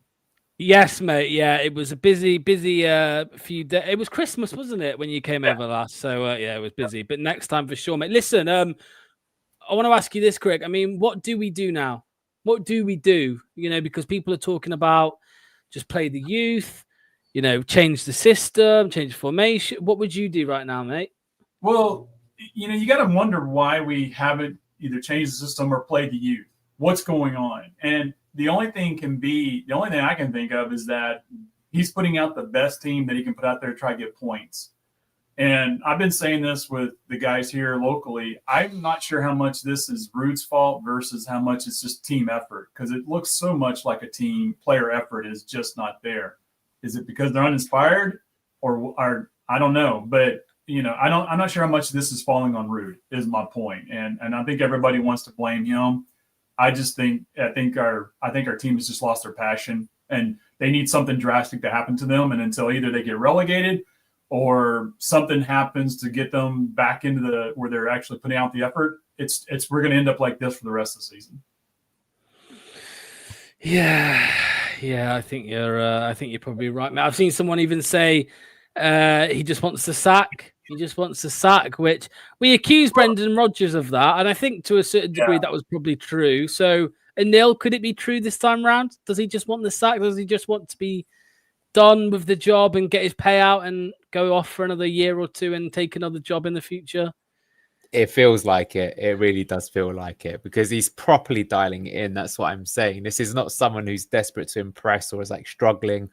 Yes, mate. Yeah, it was a busy few days. It was Christmas, wasn't it, when you came over last? So it was busy. But next time for sure, mate. Listen, I want to ask you this, Craig. What do we do now? What do we do? Because people are talking about just play the youth, change the system, change the formation. What would you do right now, mate? Well, you got to wonder why we haven't either changed the system or played the youth. What's going on? And the only thing I can think of is that he's putting out the best team that he can put out there to try to get points. And I've been saying this with the guys here locally. I'm not sure how much this is Rude's fault versus how much it's just team effort, because it looks so much like a team player effort is just not there. Is it because they're uninspired, or I don't know, but I'm not sure how much this is falling on Rude is my point. And I think everybody wants to blame him. I think our team has just lost their passion, and they need something drastic to happen to them. And until either they get relegated or something happens to get them back into where they're actually putting out the effort, we're going to end up like this for the rest of the season. Yeah, I think you're probably right, mate. I've seen someone even say he just wants to sack. He just wants to sack, which we accused Brendan Rodgers of that, and I think to a certain degree that was probably true. So, Anil, could it be true this time round? Does he just want the sack? Does he just want to be done with the job and get his payout and go off for another year or two and take another job in the future? It feels like it. It really does feel like it because he's properly dialing it in. That's what I'm saying. This is not someone who's desperate to impress or is like struggling.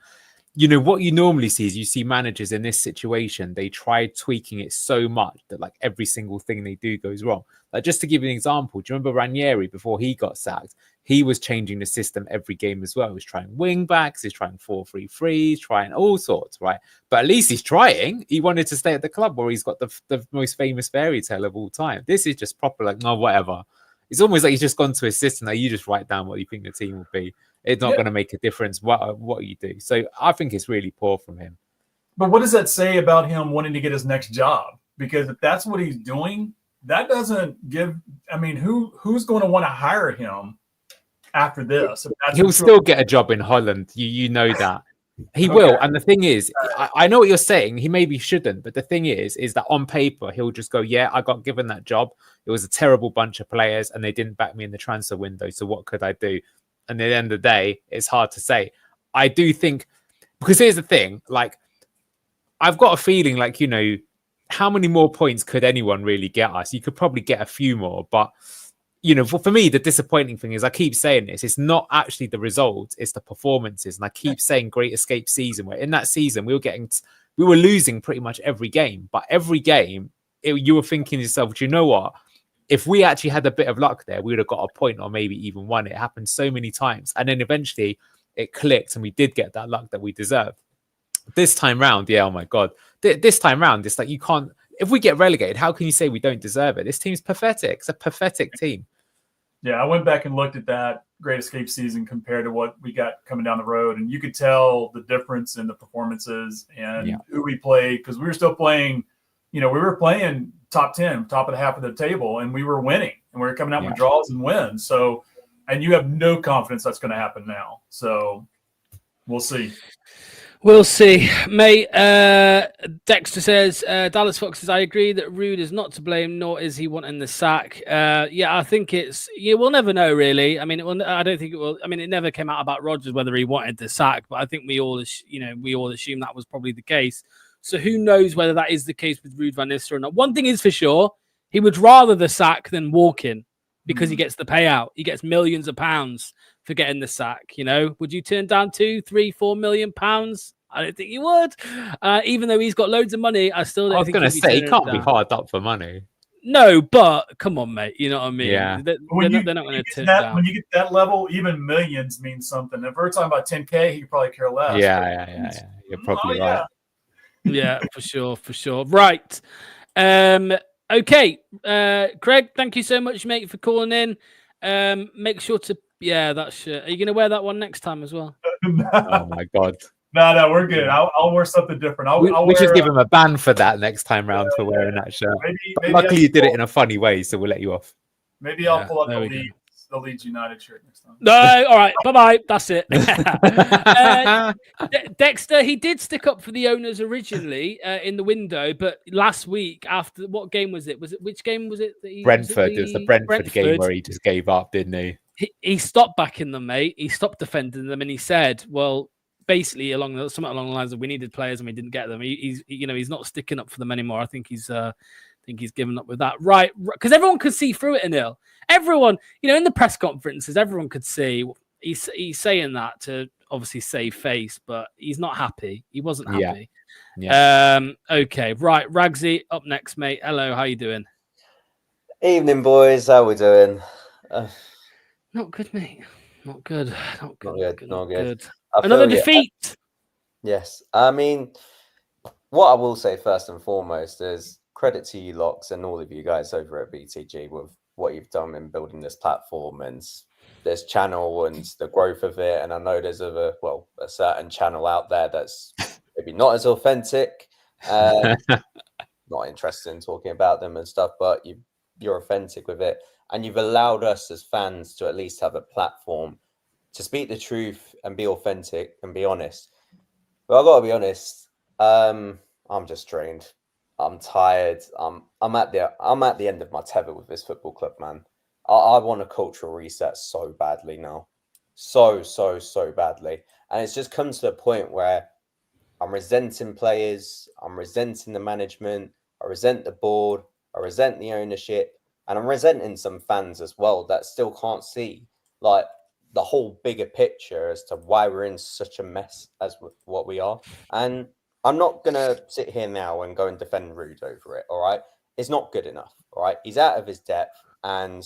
You know, what you normally see is you see managers in this situation, they try tweaking it so much that like every single thing they do goes wrong. Like, just to give you an example, do you remember Ranieri before he got sacked? He was changing the system every game as well. He was trying wing backs, he's trying 4-3-3, he's trying all sorts, right? But at least he's trying. He wanted to stay at the club where he's got the most famous fairy tale of all time. This is just proper like, no, whatever. It's almost like he's just gone to his system. Now you just write down what you think the team will be. It's not going to make a difference what you do. So I think it's really poor from him. But what does that say about him wanting to get his next job? Because if that's what he's doing, that doesn't give. I mean, who's going to want to hire him after this? He'll still get a job in Holland. You know that. He will. And the thing is, I know what you're saying. He maybe shouldn't. But the thing is that on paper, he'll just go, yeah, I got given that job. It was a terrible bunch of players and they didn't back me in the transfer window. So what could I do? And at the end of the day, it's hard to say. I do think, because here's the thing, like, I've got a feeling like, you know, how many more points could anyone really get us? You could probably get a few more. But, you know, for me, the disappointing thing is I keep saying this. It's not actually the results, it's the performances. And I keep saying Great Escape season, where in that season, we were losing pretty much every game. But every game, you were thinking to yourself, do you know what? If we actually had a bit of luck there, we would have got a point or maybe even won. It happened so many times. And then eventually it clicked and we did get that luck that we deserved. This time round, yeah, oh my God. This time round, it's like you can't... If we get relegated, how can you say we don't deserve it? This team's pathetic. It's a pathetic team. Yeah, I went back and looked at that Great Escape season compared to what we got coming down the road. And you could tell the difference in the performances and who we played, because we were still playing, you know, we were playing top 10, top of the half of the table, and we were winning, and we were coming out with draws and wins. So, and you have no confidence that's going to happen now. So we'll see. We'll see, mate. Dexter says, Dallas Fox says, I agree that Rude is not to blame, nor is he wanting the sack. Yeah, I think we'll never know, really. I mean, I don't think it will. I mean, it never came out about Rodgers whether he wanted the sack, but I think we all assume that was probably the case. So who knows whether that is the case with Ruud van Nistelrooy or not. One thing is for sure, he would rather the sack than walk in because he gets the payout. He gets millions of pounds for getting the sack. You know, would you turn down 2, 3, 4 million pounds? I don't think you would. Even though he's got loads of money, I still don't think I was going to say, he can't be hard up for money. No, but come on, mate. You know what I mean? Yeah. They're not going to turn down. When you get that level, even millions means something. If we're talking about 10K, he could probably care less. Yeah. You're probably right. Yeah, for sure. Right. Okay. Craig, thank you so much, mate, for calling in. Make sure to, that shirt. Are you going to wear that one next time as well? Oh, my God. No, we're good. I'll wear something different. We should give him a ban for that next time round for wearing that shirt. Maybe luckily, you did it in a funny way, so we'll let you off. Maybe I'll pull up the Leeds United shirt next time. No, all right. Bye-bye. That's it. Dexter, he did stick up for the owners originally in the window, but last week, after what game was it? Which game was it? Brentford. It was the Brentford game where he just gave up, didn't he? He stopped backing them, mate. He stopped defending them, and he said, well, basically something along the lines of we needed players and we didn't get them. He's not sticking up for them anymore. I think he's given up with that, right? Because everyone could see through it. Anil, everyone, in the press conferences, everyone could see he's saying that to obviously save face, but he's not happy. He wasn't happy. Yeah. Okay, right. Ragsy, up next, mate. Hello, how you doing? Evening, boys. How we doing? Not good, mate. Not good. Not good. Another defeat. Yes. I mean, what I will say first and foremost is credit to you, Locks, and all of you guys over at BTG with what you've done in building this platform and this channel and the growth of it. And I know there's a certain channel out there that's maybe not as authentic Not interested in talking about them and stuff, but you're authentic with it, and you've allowed us as fans to at least have a platform to speak the truth and be authentic and be honest. But I've got to be honest, I'm just drained. I'm tired. I'm at the end of my tether with this football club, man. I want a cultural reset so badly now, so badly, and it's just come to a point where I'm resenting players, I'm resenting the management, I resent the board, I resent the ownership, and I'm resenting some fans as well that still can't see like the whole bigger picture as to why we're in such a mess as what we are. And I'm not gonna sit here now and go and defend Rude over it. All right, it's not good enough. All right, he's out of his depth, and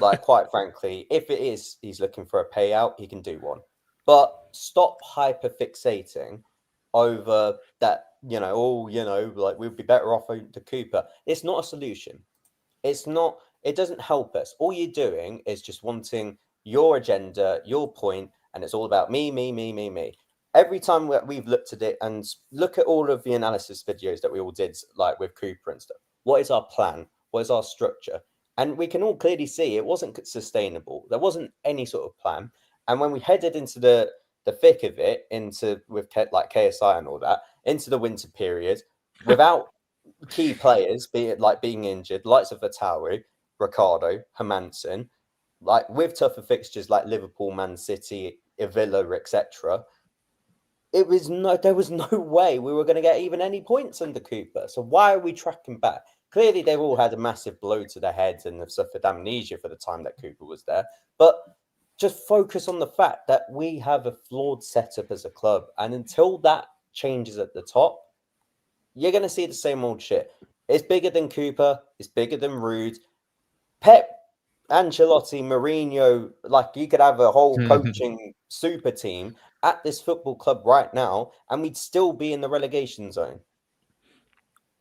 like quite frankly, if it is he's looking for a payout, he can do one. But stop hyper fixating over that, like we'd be better off owing to Cooper. It's not a solution. It's not, it doesn't help us. All you're doing is just wanting your agenda, your point, and it's all about me. Every time we've looked at it, and look at all of the analysis videos that we all did, like with Cooper and stuff. What is our plan? What is our structure? And we can all clearly see it wasn't sustainable. There wasn't any sort of plan. And when we headed into the thick of it, with like KSI and all that, into the winter period, without key players being injured, likes of Vatawi, Ricardo, Hermansen, like with tougher fixtures like Liverpool, Man City, Villa, etc. There was no way we were going to get even any points under Cooper. So why are we tracking back? Clearly, they've all had a massive blow to their heads and have suffered amnesia for the time that Cooper was there. But just focus on the fact that we have a flawed setup as a club. And until that changes at the top, you're going to see the same old shit. It's bigger than Cooper. It's bigger than Rude. Pep, Ancelotti, Mourinho, like you could have a whole coaching super team at this football club right now, and we'd still be in the relegation zone.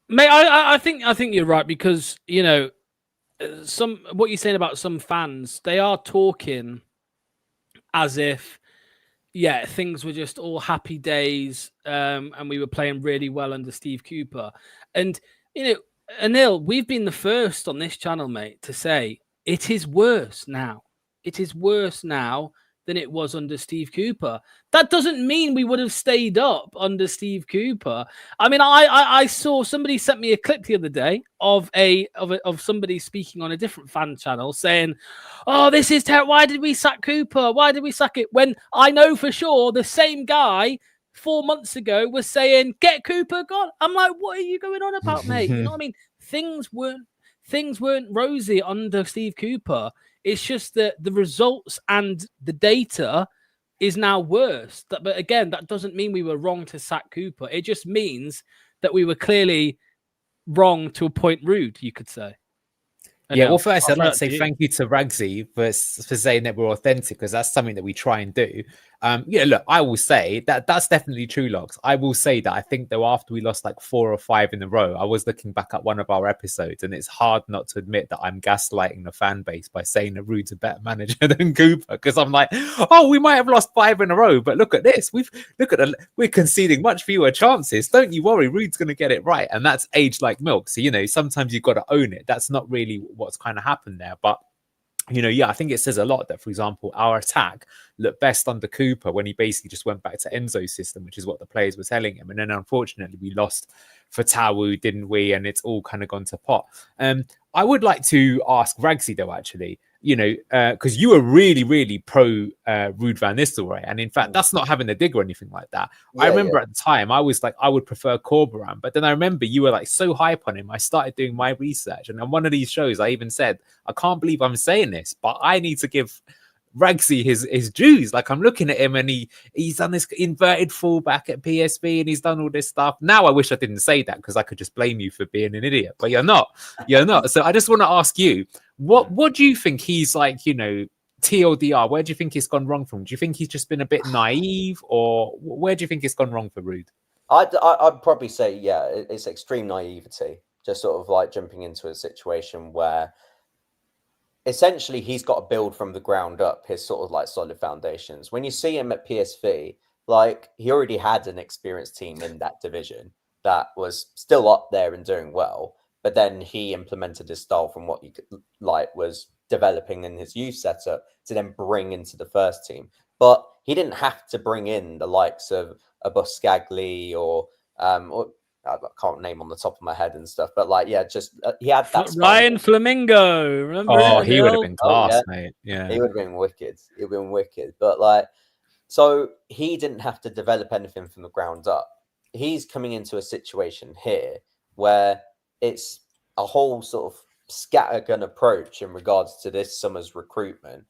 Mate, I think you're right, because, what you're saying about some fans, they are talking as if, things were just all happy days, and we were playing really well under Steve Cooper. And, Anil, we've been the first on this channel, mate, to say it is worse now. It is worse now than it was under Steve Cooper. That doesn't mean we would have stayed up under Steve Cooper. I mean, I saw somebody sent me a clip the other day of somebody speaking on a different fan channel saying, "Oh, this is terrible. Why did we sack Cooper? Why did we sack it?" When I know for sure the same guy 4 months ago was saying, "Get Cooper gone." I'm like, what are you going on about, mate? You know what I mean? Things weren't rosy under Steve Cooper. It's just that the results and the data is now worse. But again, that doesn't mean we were wrong to sack Cooper. It just means that we were clearly wrong to appoint Rude, you could say. Yeah, well, first, I'd like to say thank you to Ragsy for saying that we're authentic, because that's something that we try and do. Look, I will say that's definitely true, Locks. I will say that I think, though, after we lost like 4 or 5 in a row, I was looking back at one of our episodes, and it's hard not to admit that I'm gaslighting the fan base by saying that Rude's a better manager than Cooper, because I'm like, oh, we might have lost 5 in a row, but look at this. We're conceding much fewer chances. Don't you worry, Rude's going to get it right. And that's aged like milk. So, sometimes you've got to own it. That's not really what's kind of happened there. But I think it says a lot that, for example, our attack looked best under Cooper when he basically just went back to Enzo's system, which is what the players were telling him. And then unfortunately we lost for Tawu, didn't we? And it's all kind of gone to pot. I would like to ask Ragsy, though, actually, because you were really, really pro Ruud van Nistelrooy. And in fact, that's not having a dig or anything like that. I remember at the time, I was like, I would prefer Corberan. But then I remember you were like so hype on him. I started doing my research. And on one of these shows, I even said, I can't believe I'm saying this, but I need to give Ragsy his dues. Like, I'm looking at him and he's done this inverted fullback at PSV and he's done all this stuff. Now I wish I didn't say that, because I could just blame you for being an idiot, but you're not. So I just want to ask you, what do you think he's like, TLDR, where do you think he's gone wrong from? Do you think he's just been a bit naive, or where do you think it's gone wrong for Ruud? I'd probably say, it's extreme naivety, just sort of like jumping into a situation where essentially he's got to build from the ground up his sort of like solid foundations. When you see him at PSV, like he already had an experienced team in that division. that was still up there and doing well, but then he implemented his style from what he was developing in his youth setup to then bring into the first team. But he didn't have to bring in the likes of a Buscagli or I can't name on the top of my head and stuff, but just he had that Ryan Flamingo. Remember? Oh, he would have been class, yeah. mate. Yeah, he would have been wicked. He'd been wicked, but so he didn't have to develop anything from the ground up. He's coming into a situation here where it's a whole sort of scattergun approach in regards to this summer's recruitment.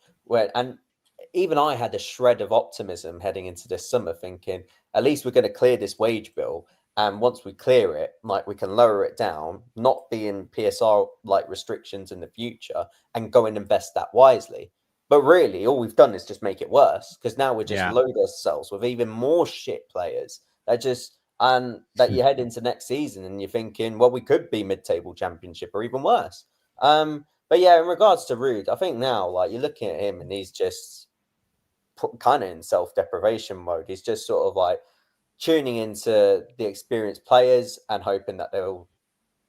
And even I had a shred of optimism heading into this summer, thinking at least we're going to clear this wage bill. And once we clear it, we can lower it down, not be in PSR restrictions in the future, and go and invest that wisely. But really, all we've done is just make it worse, because now we're just load ourselves with even more shit players that you head into next season and you're thinking, well, we could be mid-table championship or even worse. But yeah, in regards to Rude, I think now you're looking at him and he's just kind of in self-deprivation mode. He's just sort of tuning into the experienced players and hoping that they'll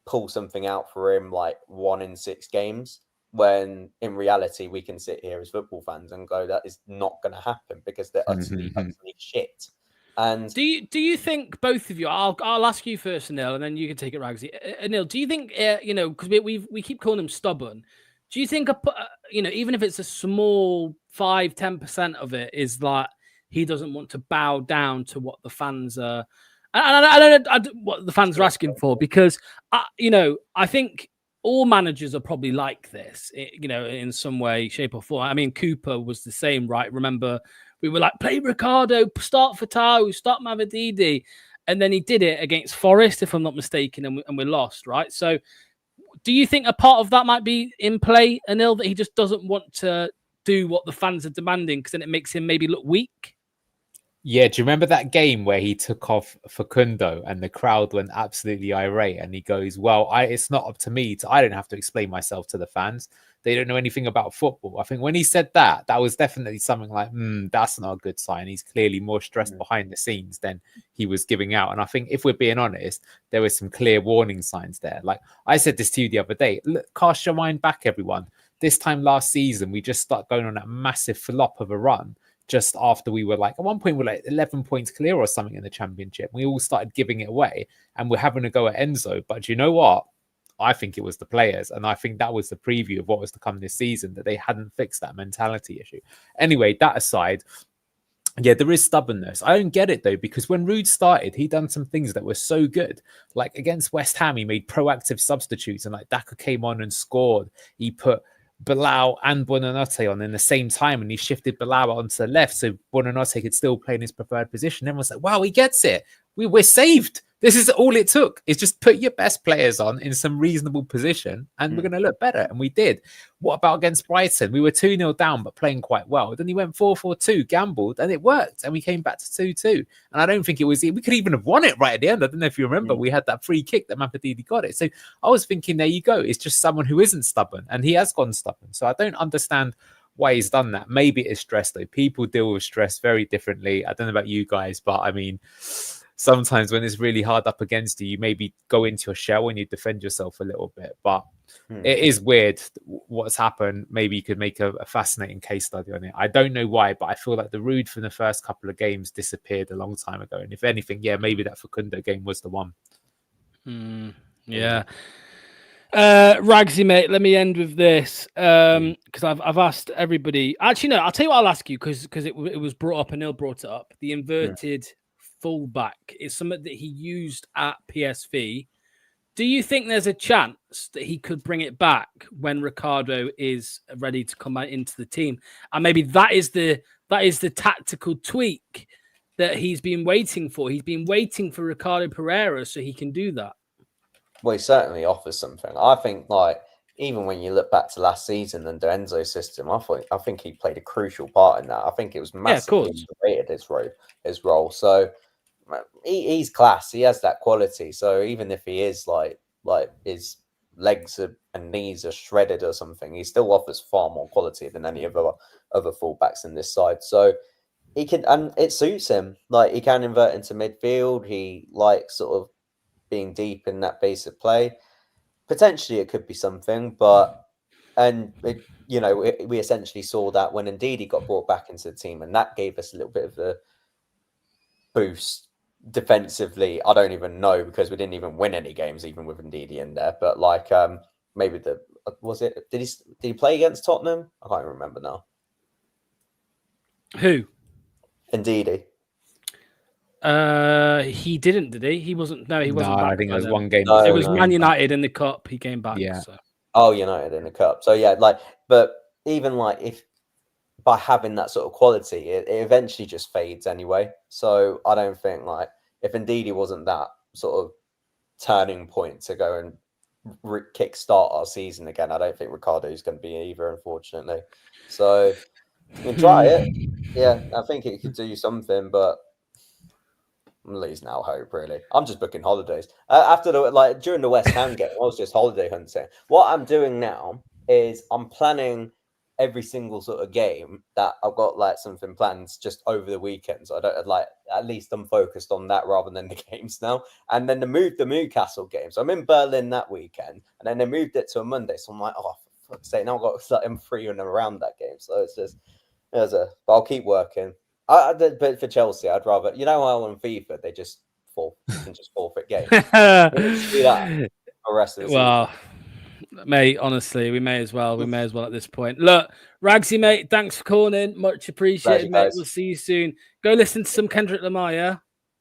pull something out for him 1 in 6 games, when in reality we can sit here as football fans and go, that is not going to happen because they're utterly shit. And do you think, both of you, I'll ask you first, Anil, and then you can take it, Ragsy. Anil, do you think because we keep calling him stubborn, do you think even if it's a small 5-10% of it is that he doesn't want to bow down to what the fans are, and I don't know what the fans are asking for, because I think all managers are probably like this, in some way, shape, or form. I mean, Cooper was the same, right? Remember, we were like, play Ricardo, start Fatawu, start Mavididi, and then he did it against Forest, if I'm not mistaken, and we lost, right? So, do you think a part of that might be in play, Anil, that he just doesn't want to do what the fans are demanding because then it makes him maybe look weak? Yeah, do you remember that game where he took off Facundo and the crowd went absolutely irate, and he goes, well, it's not up to me. I don't have to explain myself to the fans. They don't know anything about football. I think when he said that was definitely something like, that's not a good sign. He's clearly more stressed behind the scenes than he was giving out. And I think if we're being honest, there were some clear warning signs there. Like I said this to you the other day, look, cast your mind back, everyone. This time last season, we just started going on that massive flop of a run. Just after we were at one point, we're 11 points clear or something in the championship. We all started giving it away and we're having to go at Enzo. But you know what? I think it was the players. And I think that was the preview of what was to come this season, that they hadn't fixed that mentality issue. Anyway, that aside, yeah, there is stubbornness. I don't get it, though, because when Rude started, he done some things that were so good. Like against West Ham, he made proactive substitutes and Daka came on and scored. He put Bilal and Buonanotte on in the same time, and he shifted Bilal onto the left so Buonanotte could still play in his preferred position. Everyone's like, wow, he gets it. We're saved. This is all it took. It's just put your best players on in some reasonable position and we're going to look better. And we did. What about against Brighton? We were 2-0 down, but playing quite well. Then he went 4-4-2, gambled, and it worked. And we came back to 2-2. And I don't think we could even have won it right at the end. I don't know if you remember, we had that free kick that Mavididi got it. So I was thinking, there you go. It's just someone who isn't stubborn, and he has gone stubborn. So I don't understand why he's done that. Maybe it's stress, though. People deal with stress very differently. I don't know about you guys, but I mean, sometimes when it's really hard up against you, you maybe go into your shell and you defend yourself a little bit. But it is weird what's happened. Maybe you could make a fascinating case study on it. I don't know why, but I feel like the Rude from the first couple of games disappeared a long time ago. And if anything, yeah, maybe that Facundo game was the one. Yeah. Ragsy, mate, let me end with this because I've asked everybody. Actually, no, I'll tell you what I'll ask you because it was brought up and Neil brought it up. The inverted fullback is something that he used at PSV. Do you think there's a chance that he could bring it back when Ricardo is ready to come out into the team? And maybe that is the tactical tweak that he's been waiting for. He's been waiting for Ricardo Pereira so he can do that. Well, he certainly offers something. I think, even when you look back to last season under Enzo's system, I think he played a crucial part in that. I think it was massively underrated, his role. So he's class. He has that quality. So even if he is like his legs and knees are shredded or something, he still offers far more quality than any of other fullbacks in this side. So he can, and it suits him. He can invert into midfield. He sort of being deep in that basic play. Potentially, it could be something, but we essentially saw that when Ndidi got brought back into the team, and that gave us a little bit of a boost defensively. I don't even know, because we didn't even win any games even with Ndidi in there. But like maybe did he play against Tottenham? I can't remember now. Who? Ndidi. He didn't, did he? He wasn't. No, he wasn't. No, back I think it by was then. one game. It was Man United in the cup. He came back. Yeah. So. Oh, United in the cup. So yeah, but even if by having that sort of quality, it eventually just fades anyway. So I don't think if Ndidi wasn't that sort of turning point to go and kick-start our season again, I don't think Ricardo is going to be either, unfortunately. So you can try it. Yeah, I think it could do something, but I'm losing out hope, really. I'm just booking holidays. After during the West Ham game, I was just holiday hunting. What I'm doing now is I'm planning every single sort of game that I've got something planned just over the weekend. So I don't at least I'm focused on that rather than the games now. And then the Newcastle game. So I'm in Berlin that weekend, and then they moved it to a Monday. So I'm like, oh, for fuck's sake, now I've got I'm free and around that game. So it's just but I'll keep working. But for Chelsea, I'd rather, how on FIFA they just forfeit games. Do that for the rest of the season. Mate, honestly, we may as well. We may as well at this point. Look, Ragsy, mate, thanks for calling in. Much appreciated, mate. We'll see you soon. Go listen to some Kendrick Lamar, yeah?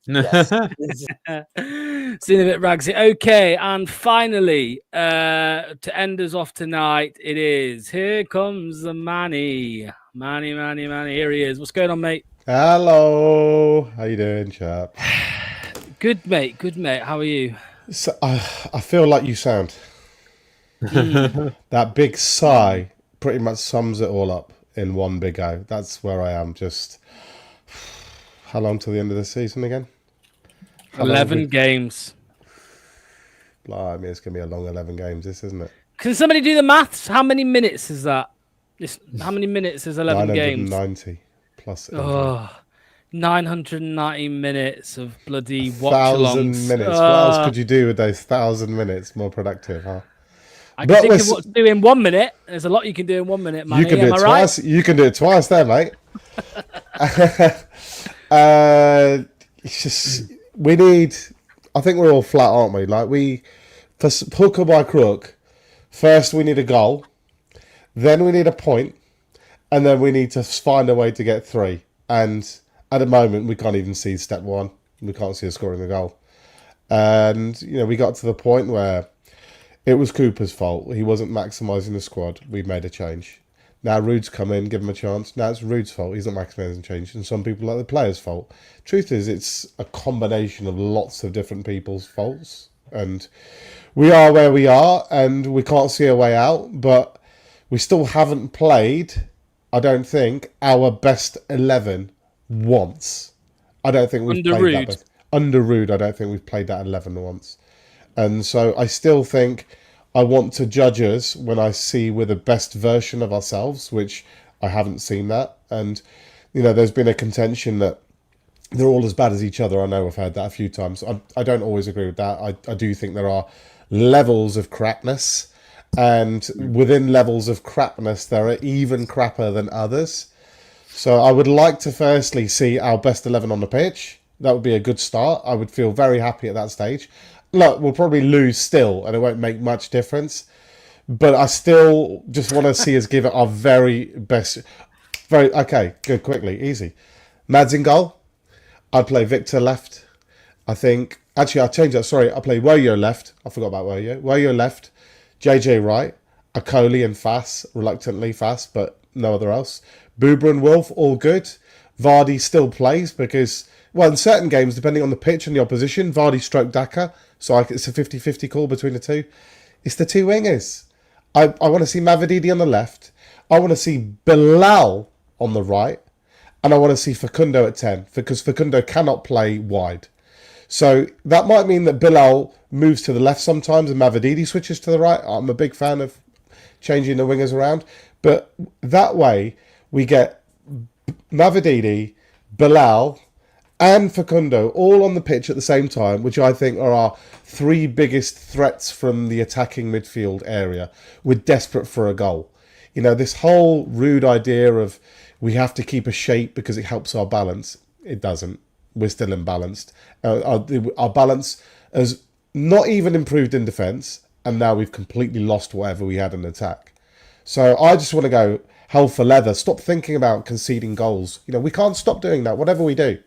Yes. See you in a bit, Ragsy. Okay, and finally, to end us off tonight, it is Here Comes the Manny. Manny. Here he is. What's going on, mate? Hello. How you doing, chap? Good, mate. How are you? So, I feel like you sound. That big sigh pretty much sums it all up in one big go. That's where I am. Just how long till the end of the season again? 11 games. I mean, it's gonna be a long 11 games, isn't it? Can somebody do the maths? How many minutes is that? How many minutes is 11 games? 990 plus. 990 minutes of bloody watch-alongs. 1,000 minutes. What else could you do with those 1,000 minutes more productive, huh? I can think of what to do in 1 minute. There's a lot you can do in 1 minute, man. You can do it twice. Right? You can do it twice there, mate. It's just we need. I think we're all flat, aren't we? For hook or by crook, first we need a goal, then we need a point, and then we need to find a way to get 3. And at the moment, we can't even see step 1. We can't see us scoring the goal. And we got to the point where it was Cooper's fault. He wasn't maximising the squad. We made a change. Now Rude's come in, give him a chance. Now it's Rude's fault. He's not maximising the change. And some people like the player's fault. Truth is, it's a combination of lots of different people's faults. And we are where we are, and we can't see a way out. But we still haven't played, I don't think, our best 11 once. I don't think we've played that. Under Rude, I don't think we've played that 11 once. And so I still think I want to judge us when I see we're the best version of ourselves, which I haven't seen that. And, there's been a contention that they're all as bad as each other. I know I've heard that a few times. I don't always agree with that. I do think there are levels of crapness. And within levels of crapness, there are even crapper than others. So I would like to firstly see our best 11 on the pitch. That would be a good start. I would feel very happy at that stage. Look, we'll probably lose still, and it won't make much difference. But I still just want to see us give it our very best. Okay, good, quickly, easy. Mads in goal. I'd play Victor left. I think. Actually, I'll change that. Sorry, I'll play Woyo left. I forgot about Woyo. Woyo left. JJ right. Akoli and Fass. Reluctantly Fass, but no other else. Boober and Wolf, all good. Vardy still plays because, well, in certain games, depending on the pitch and the opposition, Vardy stroke Daka. So it's a 50-50 call between the two. It's the two wingers. I want to see Mavididi on the left. I want to see Bilal on the right. And I want to see Facundo at 10 because Facundo cannot play wide. So that might mean that Bilal moves to the left sometimes and Mavididi switches to the right. I'm a big fan of changing the wingers around. But that way we get Mavididi, Bilal and Facundo all on the pitch at the same time, which I think are our three biggest threats from the attacking midfield area. We're desperate for a goal. This whole rude idea of we have to keep a shape because it helps our balance. It doesn't. We're still imbalanced. Our balance has not even improved in defence, and now we've completely lost whatever we had in attack. So I just want to go hell for leather. Stop thinking about conceding goals. We can't stop doing that, whatever we do.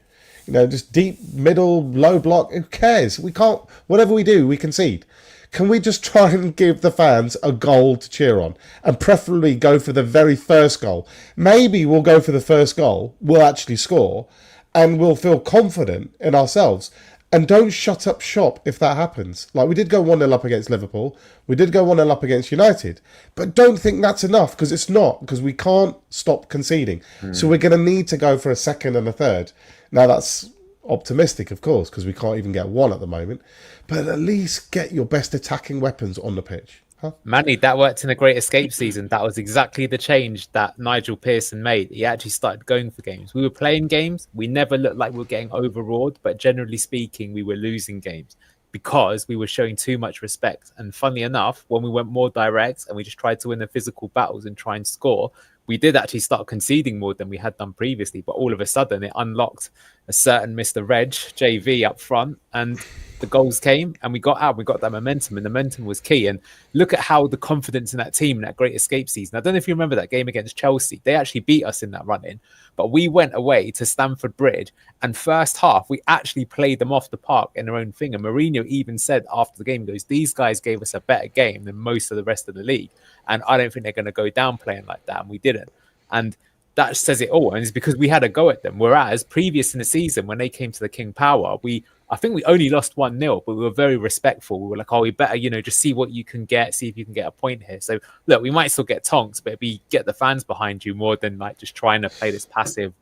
Just deep, middle, low block. Who cares? We can't. Whatever we do, we concede. Can we just try and give the fans a goal to cheer on, and preferably go for the very first goal? Maybe we'll go for the first goal. We'll actually score, and we'll feel confident in ourselves. And don't shut up shop if that happens. Like, we did go 1-0 up against Liverpool. We did go 1-0 up against United. But don't think that's enough, because it's not, because we can't stop conceding. So we're going to need to go for a second and a third. Now, that's optimistic, of course, because we can't even get one at the moment. But at least get your best attacking weapons on the pitch. Huh? Manny, that worked in the Great Escape season. That was exactly the change that Nigel Pearson made. He actually started going for games. We were playing games. We never looked like we were getting overawed, but generally speaking, we were losing games because we were showing too much respect. And funnily enough, when we went more direct and we just tried to win the physical battles and try and score, we did actually start conceding more than we had done previously. But all of a sudden, it unlocked a certain Mr. Reg, JV, up front, and the goals came and we got out. We got that momentum, and the momentum was key. And look at how the confidence in that team in that Great Escape season. I don't know if you remember that game against Chelsea. They actually beat us in that run-in, but we went away to Stamford Bridge, and first half, we actually played them off the park in their own thing. And Mourinho even said after the game, he goes, these guys gave us a better game than most of the rest of the league. And I don't think they're going to go down playing like that. And we didn't. And that says it all. And it's because we had a go at them. Whereas previous in the season, when they came to the King Power, I think we only lost 1-0, but we were very respectful. We were like, oh, we better, just see what you can get, see if you can get a point here. So look, we might still get tonks, but get the fans behind you more than like just trying to play this passive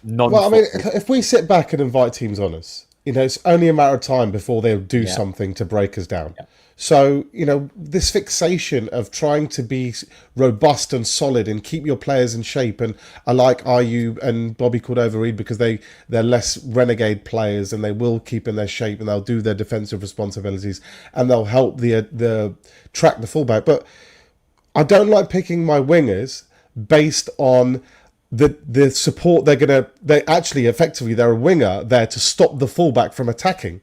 Well, I mean, if we sit back and invite teams on us, it's only a matter of time before they'll do something to break us down. Yeah. So, this fixation of trying to be robust and solid and keep your players in shape. And I like Ayew and Bobby Cordova-Reid because they're less renegade players and they will keep in their shape and they'll do their defensive responsibilities and they'll help the track the fullback. But I don't like picking my wingers based on the support they actually effectively they're a winger there to stop the fullback from attacking.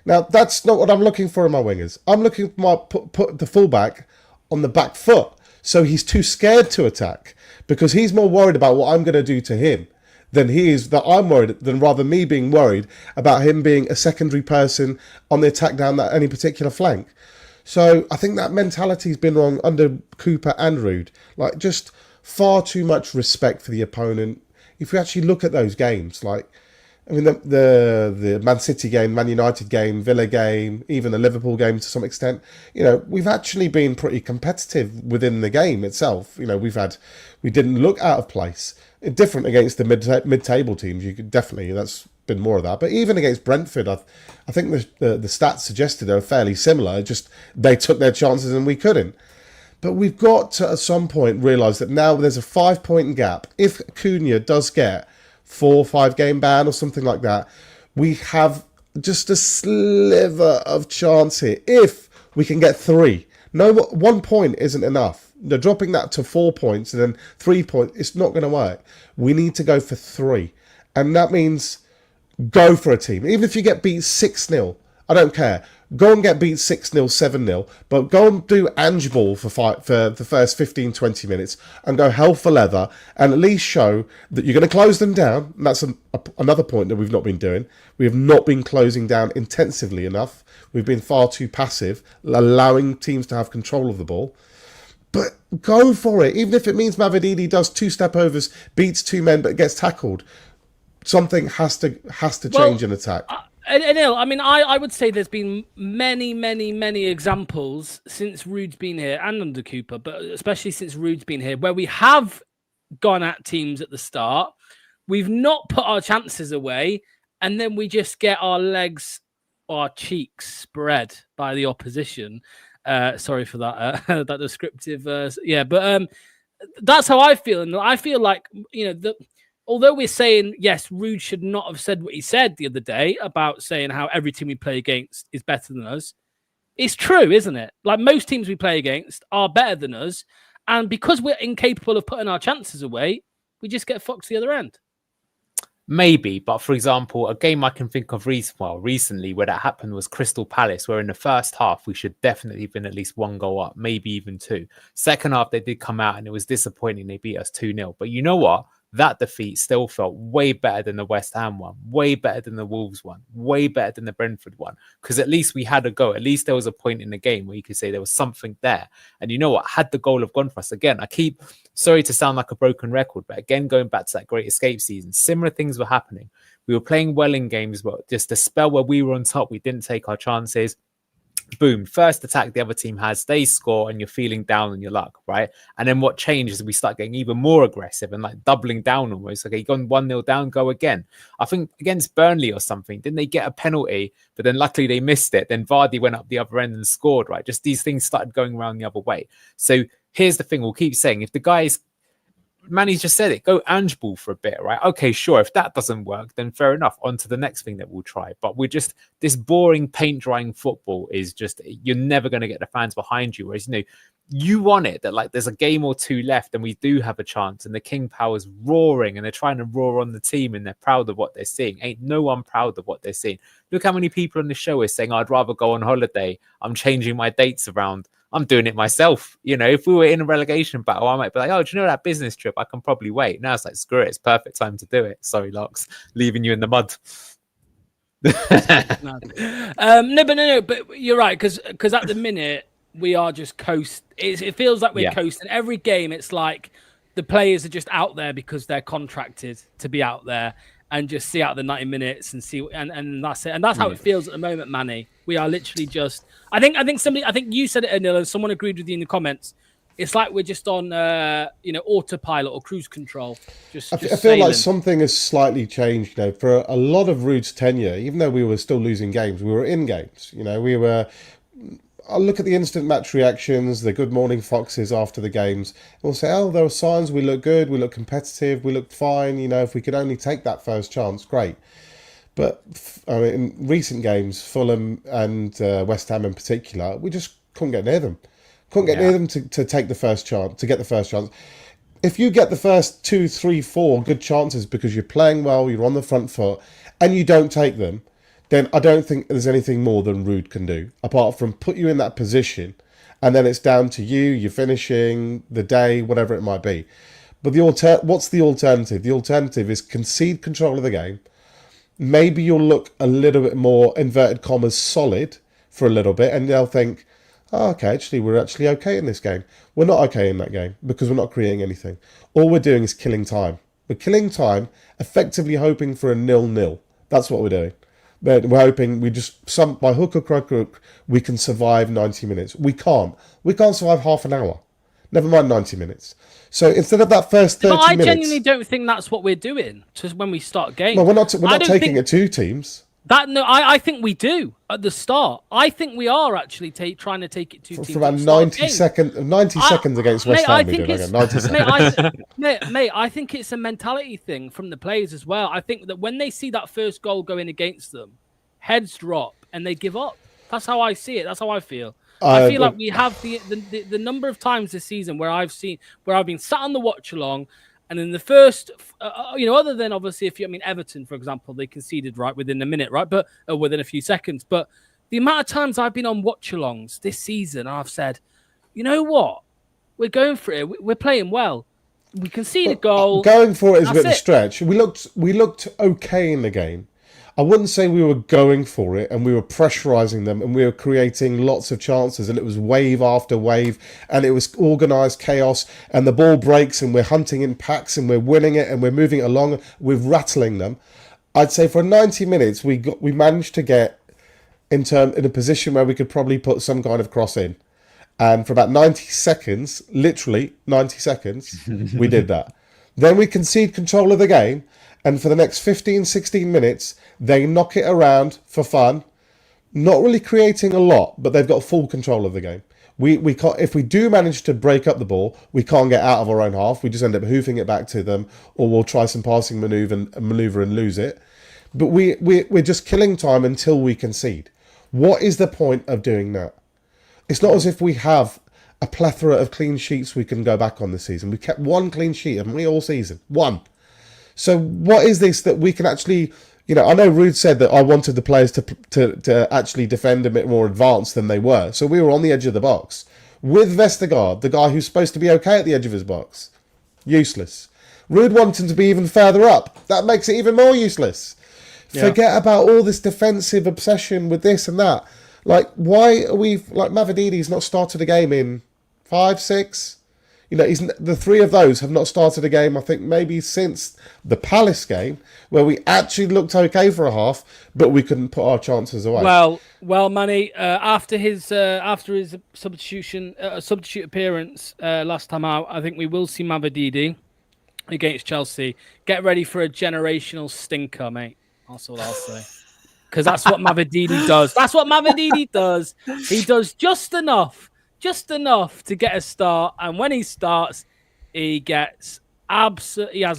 Now that's not what I'm looking for in my wingers. I'm looking for put the fullback on the back foot so he's too scared to attack because he's more worried about what I'm going to do to him than he is that I'm worried than rather me being worried about him being a secondary person on the attack down that any particular flank. So I think that mentality's been wrong under Cooper and Rude. Like just far too much respect for the opponent. If we actually look at those games, like, I mean, the Man City game, Man United game, Villa game, even the Liverpool game to some extent, we've actually been pretty competitive within the game itself. We didn't look out of place. Different against the mid-table teams. You could definitely, that's been more of that. But even against Brentford, I think the stats suggested they were fairly similar. Just they took their chances and we couldn't. But we've got to, at some point, realise that now there's a 5-point gap. If Cunha does get 4 or 5 game ban or something like that, we have just a sliver of chance here. If we can get 3. No, 1 point isn't enough. Dropping that to 4 points and then 3 points, it's not going to work. We need to go for 3. And that means go for a team. Even if you get beat 6-0, I don't care. Go and get beat 6-0, 7-0, but go and do Ange Ball for the first 15, 20 minutes and go hell for leather and at least show that you're going to close them down. And that's another point that we've not been doing. We have not been closing down intensively enough. We've been far too passive, allowing teams to have control of the ball. But go for it. Even if it means Mavididi does 2 step overs, beats 2 men, but gets tackled. Something has to change in attack. Anil, I mean, I would say there's been many examples since Rude's been here and under Cooper, but especially since Rude's been here, where we have gone at teams at the start, we've not put our chances away, and then we just get our legs, our cheeks spread by the opposition. Sorry for that, that descriptive. But that's how I feel, and I feel like although we're saying, yes, Rude should not have said what he said the other day about saying how every team we play against is better than us. It's true, isn't it? Like most teams we play against are better than us. And because we're incapable of putting our chances away, we just get fucked to the other end. Maybe, but for example, a game I can think of recently where that happened was Crystal Palace, where in the first half we should definitely have been at least 1 goal up, maybe even 2. Second half, they did come out and it was disappointing. They beat us 2-0. But you know what? That defeat still felt way better than the West Ham one, way better than the Wolves one, way better than the Brentford one. Because at least we had a go. At least there was a point in the game where you could say there was something there. And you know what? Had the goal have gone for us, again, sorry to sound like a broken record, but again, going back to that Great Escape season, similar things were happening. We were playing well in games, but just the spell where we were on top, we didn't take our chances. Boom, first attack the other team has, they score, and you're feeling down on your luck, right? And then what changes? We start getting even more aggressive and like doubling down almost. Okay, gone 1-0 down, go again. I think against Burnley or something, didn't they get a penalty? But then luckily they missed it. Then Vardy went up the other end and scored, right? Just these things started going around the other way. So here's the thing, we'll keep saying, if the guys, Manny's just said it, go Ange ball for a bit, right? Okay, sure. If that doesn't work, then fair enough. On to the next thing that we'll try. But we're just, this boring paint drying football is just, you're never going to get the fans behind you. Whereas, you want it that like there's a game or two left and we do have a chance and the King Power's roaring and they're trying to roar on the team and they're proud of what they're seeing. Ain't no one proud of what they're seeing. Look how many people on the show are saying, I'd rather go on holiday. I'm changing my dates around. I'm doing it myself. If we were in a relegation battle, I might be like, oh, do you know that business trip? I can probably wait. Now it's like, screw it. It's perfect time to do it. Sorry, Locks, leaving you in the mud. No, but you're right. Because at the minute, we are just it feels like we're coasting. Every game, it's like the players are just out there because they're contracted to be out there and just see out the 90 minutes and see, and that's it. And that's how it feels at the moment, Manny. We are literally just. I think you said it, Anil, and someone agreed with you in the comments. It's like we're just on, autopilot or cruise control. I feel like something has slightly changed. For a lot of Ruud's tenure, even though we were still losing games, we were in games. We were. I'll look at the instant match reactions, the good morning foxes after the games. We'll say, oh, there were signs. We look good. We look competitive. We looked fine. If we could only take that first chance, great. But in recent games, Fulham and West Ham in particular, we just couldn't get near them. Couldn't get near them to take the first chance, to get the first chance. If you get the first 2, 3, 4 good chances because you're playing well, you're on the front foot, and you don't take them, then I don't think there's anything more than Ruud can do, apart from put you in that position, and then it's down to you, you're finishing, the day, whatever it might be. But what's the alternative? The alternative is concede control of the game. Maybe you'll look a little bit more, inverted commas, solid for a little bit, and they'll think, oh, okay, we're actually okay in this game. We're not okay in that game because we're not creating anything. All we're doing is killing time. We're killing time, effectively hoping for a 0-0. That's what we're doing. But we're hoping by hook or crook, we can survive 90 minutes. We can't. We can't survive half an hour. Never mind 90 minutes. So instead of that first 30 minutes... But I genuinely don't think that's what we're doing just when we start games. No, we're not taking it to teams. I think we do at the start. I think we are actually trying to take it to teams. For about 90 seconds against West Ham, we do. 90 seconds. Mate, I think it's a mentality thing from the players as well. I think that when they see that first goal going against them, heads drop and they give up. That's how I see it. That's how I feel. I feel like we have the number of times this season where I've been sat on the watch along. And in the first, other than obviously, Everton, for example, they conceded right within a minute, right? But within a few seconds. But the amount of times I've been on watch-alongs this season, I've said, you know what? We're going for it. We're playing well. We concede a goal. Going for it is a bit of a stretch. We looked okay in the game. I wouldn't say we were going for it and we were pressurising them and we were creating lots of chances and it was wave after wave and it was organised chaos and the ball breaks and we're hunting in packs and we're winning it and we're moving it along, we're rattling them. I'd say for 90 minutes we managed to get in a position where we could probably put some kind of cross in. And for about 90 seconds, literally 90 seconds, we did that. Then we concede control of the game. And for the next 15, 16 minutes, they knock it around for fun. Not really creating a lot, but they've got full control of the game. We can't, if we do manage to break up the ball, we can't get out of our own half. We just end up hoofing it back to them, or we'll try some passing maneuver and lose it. But we're just killing time until we concede. What is the point of doing that? It's not as if we have a plethora of clean sheets we can go back on this season. We kept one clean sheet, haven't we, all season? One. So what is this that we can actually... I know Ruud said that I wanted the players to actually defend a bit more advanced than they were. So we were on the edge of the box. With Vestergaard, the guy who's supposed to be okay at the edge of his box. Useless. Ruud wanting to be even further up. That makes it even more useless. Yeah. Forget about all this defensive obsession with this and that. Like, why are we... Like, Mavadidi's not started a game in 5, 6... the three of those have not started a game, I think, maybe since the Palace game, where we actually looked okay for a half, but we couldn't put our chances away. Well, Manny, after his substitute appearance last time out, I think we will see Mavadidi against Chelsea. Get ready for a generational stinker, mate. That's all I'll say. Because that's what Mavadidi does. That's what Mavadidi does. He does just enough to get a start, and when he starts, he has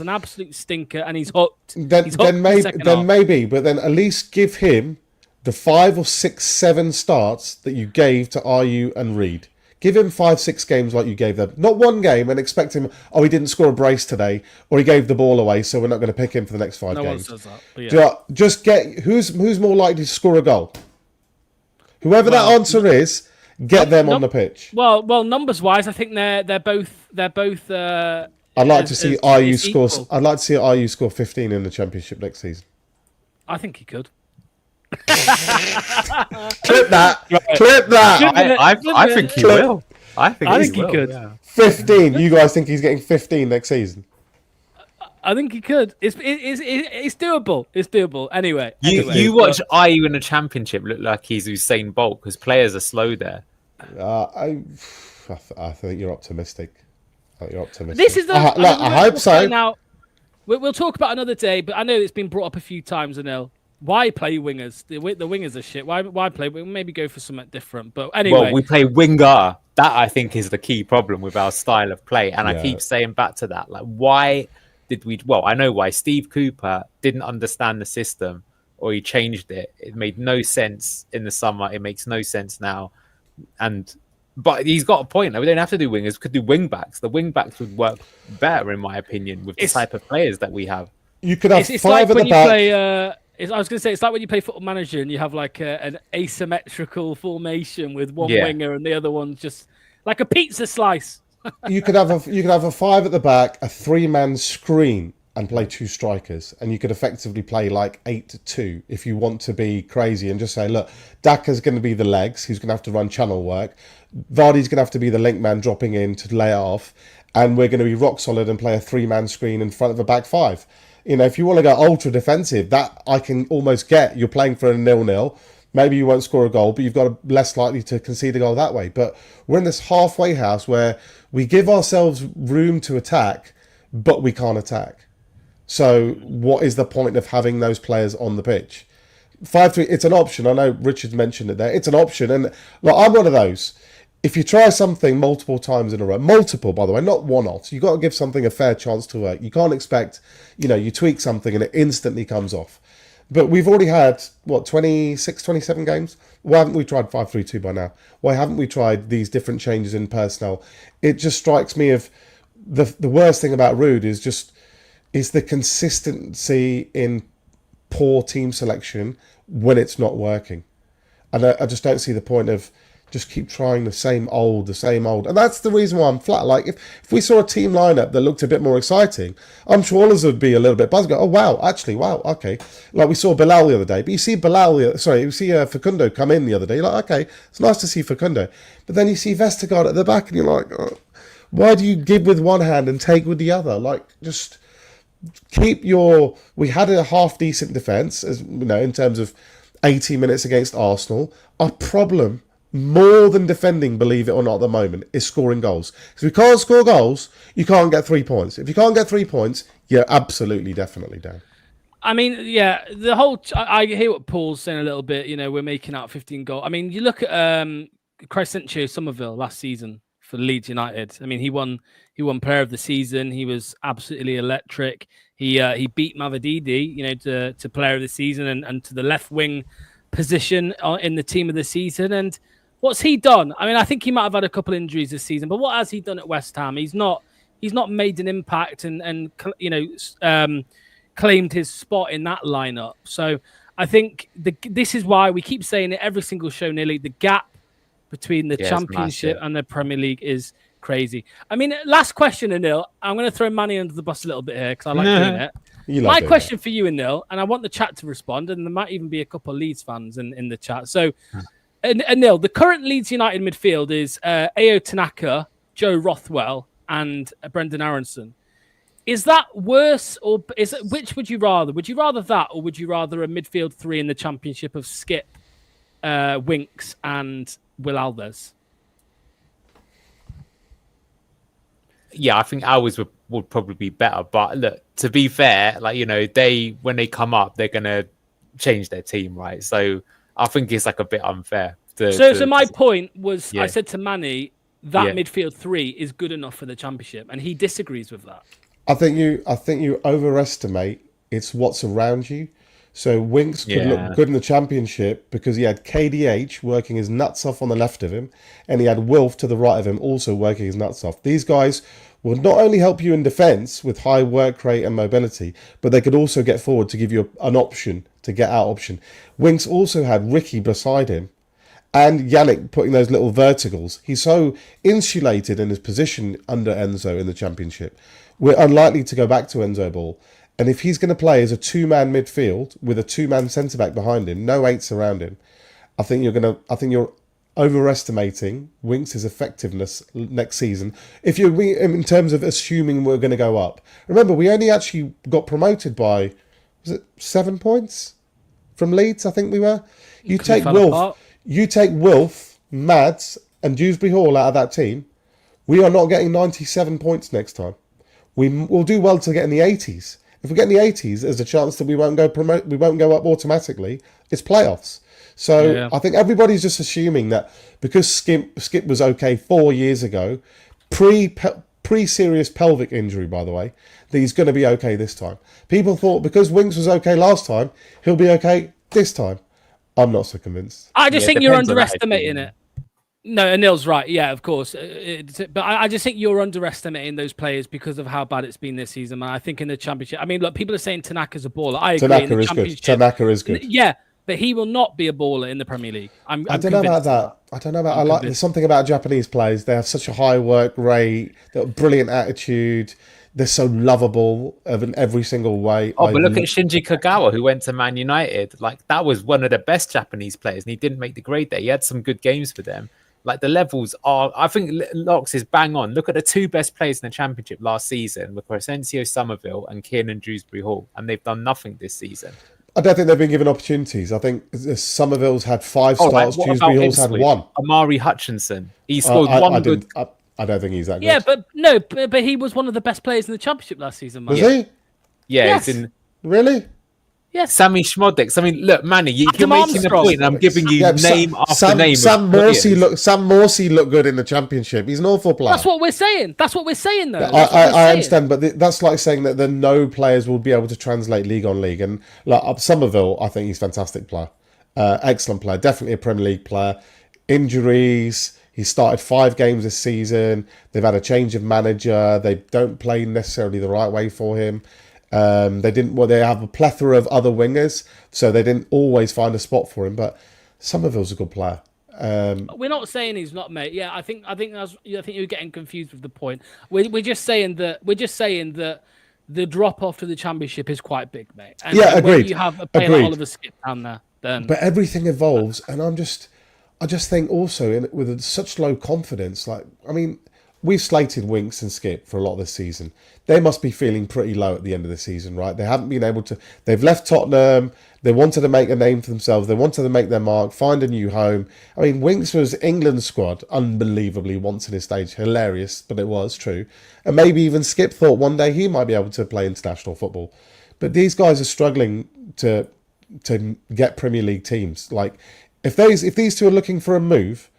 an absolute stinker, and he's hooked. Then maybe, but then at least give him the 5 or 6, 7 starts that you gave to Ayew and Reed. Give him 5, 6 games like you gave them. Not one game and expect him, he didn't score a brace today, or he gave the ball away, so we're not going to pick him for the next 5 games. No one says that. But yeah. Just get who's more likely to score a goal. Whoever that answer is. Get them on the pitch. Well, numbers wise, I think they're both. I'd like to see Ayew score. I'd like to see Ayew score 15 in the Championship next season. I think he could. Clip that. Clip that. I think he will. I think he could. Yeah. 15. You guys think he's getting 15 next season? I think he could. It's doable. It's doable. Anyway. You watch Ayew in the Championship look like he's Usain Bolt because players are slow there. I think you're optimistic. This is I hope so. Now, we'll talk about another day, but I know it's been brought up a few times, Anil. Why play wingers? The wingers are shit. Why play? We'll maybe go for something different. But anyway. Well, we play winger. That, I think, is the key problem with our style of play. And I keep saying back to that. Like, why... I know why. Steve Cooper didn't understand the system, or he changed it. It made no sense in the summer. It makes no sense now. But he's got a point. We don't have to do wingers. We could do wing backs. The wing backs would work better, in my opinion, with the type of players that we have. You could have 5 at the back. I was going to say, it's like when you play Football Manager and you have like an asymmetrical formation with one winger and the other one's just like a pizza slice. You could have a 5 at the back, a 3-man screen, and play 2 strikers, and you could effectively play like 8-2 if you want to be crazy and just say, look, Daka's going to be the legs, he's going to have to run channel work, Vardy's going to have to be the link man dropping in to lay it off, and we're going to be rock solid and play a 3-man screen in front of a back 5. If you want to go ultra defensive, that I can almost get. You're playing for a 0-0. Maybe you won't score a goal, but you've got less likely to concede a goal that way. But we're in this halfway house where we give ourselves room to attack, but we can't attack. So what is the point of having those players on the pitch? 5-3, it's an option. I know Richard mentioned it there. It's an option. And I'm one of those. If you try something multiple times in a row, multiple, by the way, not one-off, you've got to give something a fair chance to work. You can't expect, you tweak something and it instantly comes off. But we've already had, 26, 27 games? Why haven't we tried 5-3-2 by now? Why haven't we tried these different changes in personnel? It just strikes me of the worst thing about Ruud is the consistency in poor team selection when it's not working. And I just don't see the point of just keep trying the same old. And that's the reason why I'm flat. Like, if we saw a team lineup that looked a bit more exciting, I'm sure others would be a little bit buzzed. Go, wow, okay. Like we saw Bilal the other day. But you see Facundo come in the other day. You're like, okay, it's nice to see Facundo. But then you see Vestergaard at the back and you're like, why do you give with one hand and take with the other? Like, just keep we had a half-decent defence, as in terms of 80 minutes against Arsenal. Our problem, more than defending, believe it or not, at the moment, is scoring goals. Because if you can't score goals, you can't get 3 points. If you can't get 3 points, you're absolutely, definitely down. I mean, yeah, I hear what Paul's saying a little bit. We're making out 15 goals. I mean, you look at Crescencio Somerville last season for Leeds United. I mean, he won Player of the Season. He was absolutely electric. He beat Mavididi, to Player of the Season and to the left wing position in the Team of the Season. And what's he done? I mean, I think he might have had a couple injuries this season, but what has he done at West Ham? He's not made an impact and claimed his spot in that lineup. So I think this is why we keep saying it every single show nearly. The gap between the Championship and the Premier League is crazy. I mean, last question, Anil. I'm going to throw Manny under the bus a little bit here because I like doing it. My question for you, Anil, and I want the chat to respond, and there might even be a couple of Leeds fans in the chat. So, Anil, the current Leeds United midfield is Ayo Tanaka, Joe Rothwell, and Brendan Aronson. Is that worse, or which would you rather? Would you rather that, or would you rather a midfield three in the Championship of Skip, Winks, and Will Alves? Yeah, I think ours would probably be better. But look, to be fair, when they come up, they're gonna change their team, right? So I think it's like a bit unfair. So my point was, I said to Manny that midfield three is good enough for the Championship, and he disagrees with that. I think you overestimate it's what's around you. So Winks could look good in the Championship because he had KDH working his nuts off on the left of him, and he had Wilf to the right of him also working his nuts off. These guys will not only help you in defence with high work rate and mobility, but they could also get forward to give you an option, to get out option. Winks also had Ricky beside him and Yannick putting those little verticals. He's so insulated in his position under Enzo in the Championship. We're unlikely to go back to Enzo Ball. And if he's going to play as a two-man midfield with a two-man centre-back behind him, no eights around him, I think you're overestimating Winks' effectiveness next season. If you're in terms of assuming we're going to go up, remember we only actually got promoted by 7 points from Leeds. I think we were. You take Wilf, Mads, and Dewsbury Hall out of that team. We are not getting 97 points next time. We will do well to get in the 80s. If we get in the 80s, there's a chance that we won't go up automatically. It's playoffs. So I think everybody's just assuming that because Skip was okay 4 years ago, pre-serious pelvic injury, by the way, that he's going to be okay this time. People thought because Winks was okay last time, he'll be okay this time. I'm not so convinced. I just think you're underestimating it. No, Anil's right. Yeah, of course. But I just think you're underestimating those players because of how bad it's been this season. And I think in the Championship, I mean, look, people are saying Tanaka's a baller. I agree. Tanaka is good. Yeah, but he will not be a baller in the Premier League. I don't know about that. I don't know about. There's something about Japanese players. They have such a high work rate. They've got brilliant attitude. They're so lovable in every single way. But look at Shinji Kagawa, who went to Man United. Like, that was one of the best Japanese players, and he didn't make the grade there. He had some good games for them. Like, the levels are... I think Locks is bang on. Look at the two best players in the Championship last season with Crescencio Somerville and Kiernan Dewsbury Hall, and they've done nothing this season. I don't think they've been given opportunities. I think Somerville's had 5 starts, Dewsbury Hall's had 1. Amari Hutchinson. He scored one good... I don't think he's that good. Yeah, but he was one of the best players in the Championship last season, man. Was he? Yeah, yes. Really? Yes. Sammy Schmodix. I mean, look, Manny, you're making a point. I'm giving you name after name. Sam Morsey looked good in the Championship. He's an awful player. That's what we're saying. Though. I understand, but that's like saying that no players will be able to translate league on league. And like Somerville, I think he's a fantastic player. Excellent player. Definitely a Premier League player. Injuries. He started 5 games this season. They've had a change of manager. They don't play necessarily the right way for him. They have a plethora of other wingers, so they didn't always find a spot for him. But Somerville's a good player. We're not saying he's not, mate. Yeah, I think you're getting confused with the point. We're just saying that the drop off to the Championship is quite big, mate. And agreed. You have a player like Oliver Skip down there. Then, but everything evolves, and I just think also with such low confidence. Like, I mean, we've slated Winks and Skip for a lot of this season. They must be feeling pretty low at the end of the season, right? They haven't been able to... They've left Tottenham. They wanted to make a name for themselves. They wanted to make their mark, find a new home. I mean, Winks was England's squad, unbelievably, once in his stage. Hilarious, but it was true. And maybe even Skip thought one day he might be able to play international football. But these guys are struggling to get Premier League teams. Like, if these two are looking for a move...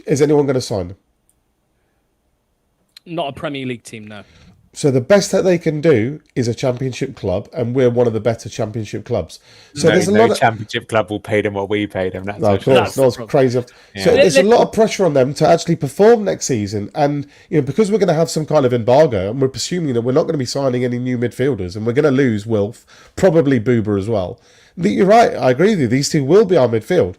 is anyone going to sign them? Not a Premier League team, no. So the best that they can do is a Championship club, and we're one of the better Championship clubs. So no, there's a no lot of Championship club will pay them what we paid them. That's no, of course, that's crazy. Yeah. So there's a lot of pressure on them to actually perform next season, and because we're going to have some kind of embargo, and we're presuming that we're not going to be signing any new midfielders, and we're going to lose Wilf, probably Boober as well. You're right, I agree with you. These two will be our midfield.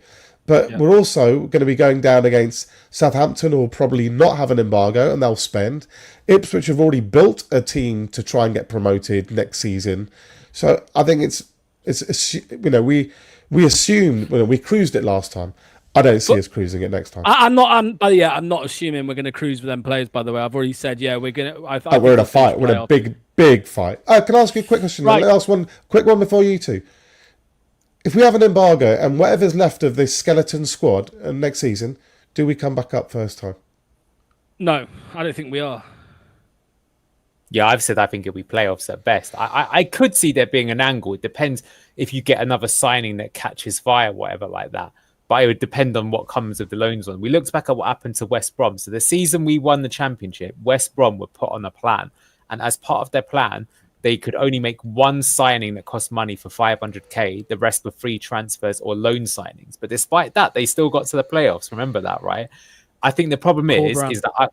But we're also going to be going down against Southampton, who will probably not have an embargo and they'll spend. Ipswich have already built a team to try and get promoted next season. So I think we assumed we cruised it last time. I don't see us cruising it next time. I'm not assuming we're going to cruise with them players. By the way, I've already said we're going to. We're in a fight. We're in a big fight. Can I ask you a quick question? Right. Last one, quick one before you two. If we have an embargo and whatever's left of this skeleton squad next season, do we come back up first time? No, I don't think we are. Yeah, I've said I think it'll be playoffs at best. I could see there being an angle. It depends if you get another signing that catches fire, whatever like that. But it would depend on what comes of the loans on. We looked back at what happened to West Brom. So the season we won the championship, West Brom were put on a plan. And as part of their plan, they could only make one signing that cost money for 500k. The rest were free transfers or loan signings. But despite that, they still got to the playoffs. Remember that, right? I think the problem is that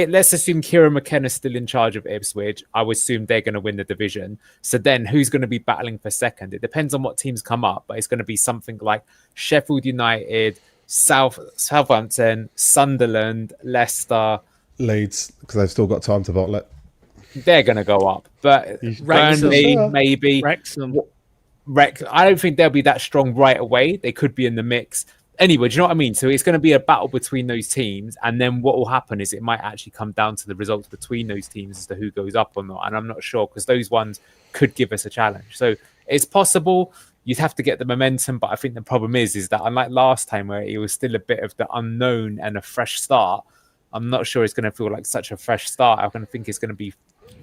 let's assume Kieran McKenna's still in charge of Ipswich. I would assume they're going to win the division. So then who's going to be battling for second? It depends on what teams come up, but it's going to be something like Sheffield United, Southampton, Sunderland, Leicester, Leeds, because they've still got time to bottle it. They're going to go up, but Burnley, maybe. Wrexham. I don't think they'll be that strong right away. They could be in the mix. Anyway, do you know what I mean? So it's going to be a battle between those teams. And then what will happen is it might actually come down to the results between those teams as to who goes up or not. And I'm not sure because those ones could give us a challenge. So it's possible. You'd have to get the momentum. But I think the problem is that unlike last time where it was still a bit of the unknown and a fresh start, I'm not sure it's going to feel like such a fresh start. I'm going to think it's going to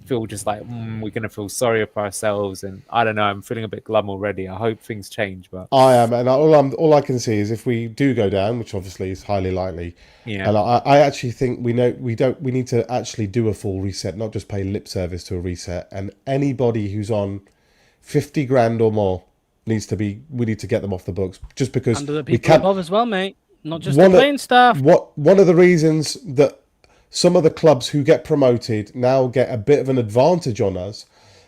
feel just like we're going to feel sorry for ourselves, and I don't know. I'm feeling a bit glum already. I hope things change, but I am, and all I can see is if we do go down, which obviously is highly likely. Yeah, and I actually think we need to actually do a full reset, not just pay lip service to a reset. And anybody who's on 50 grand or more we need to get them off the books, just because under the people above as well, mate. Not just the playing staff. One of the reasons that some of the clubs who get promoted now get a bit of an advantage on us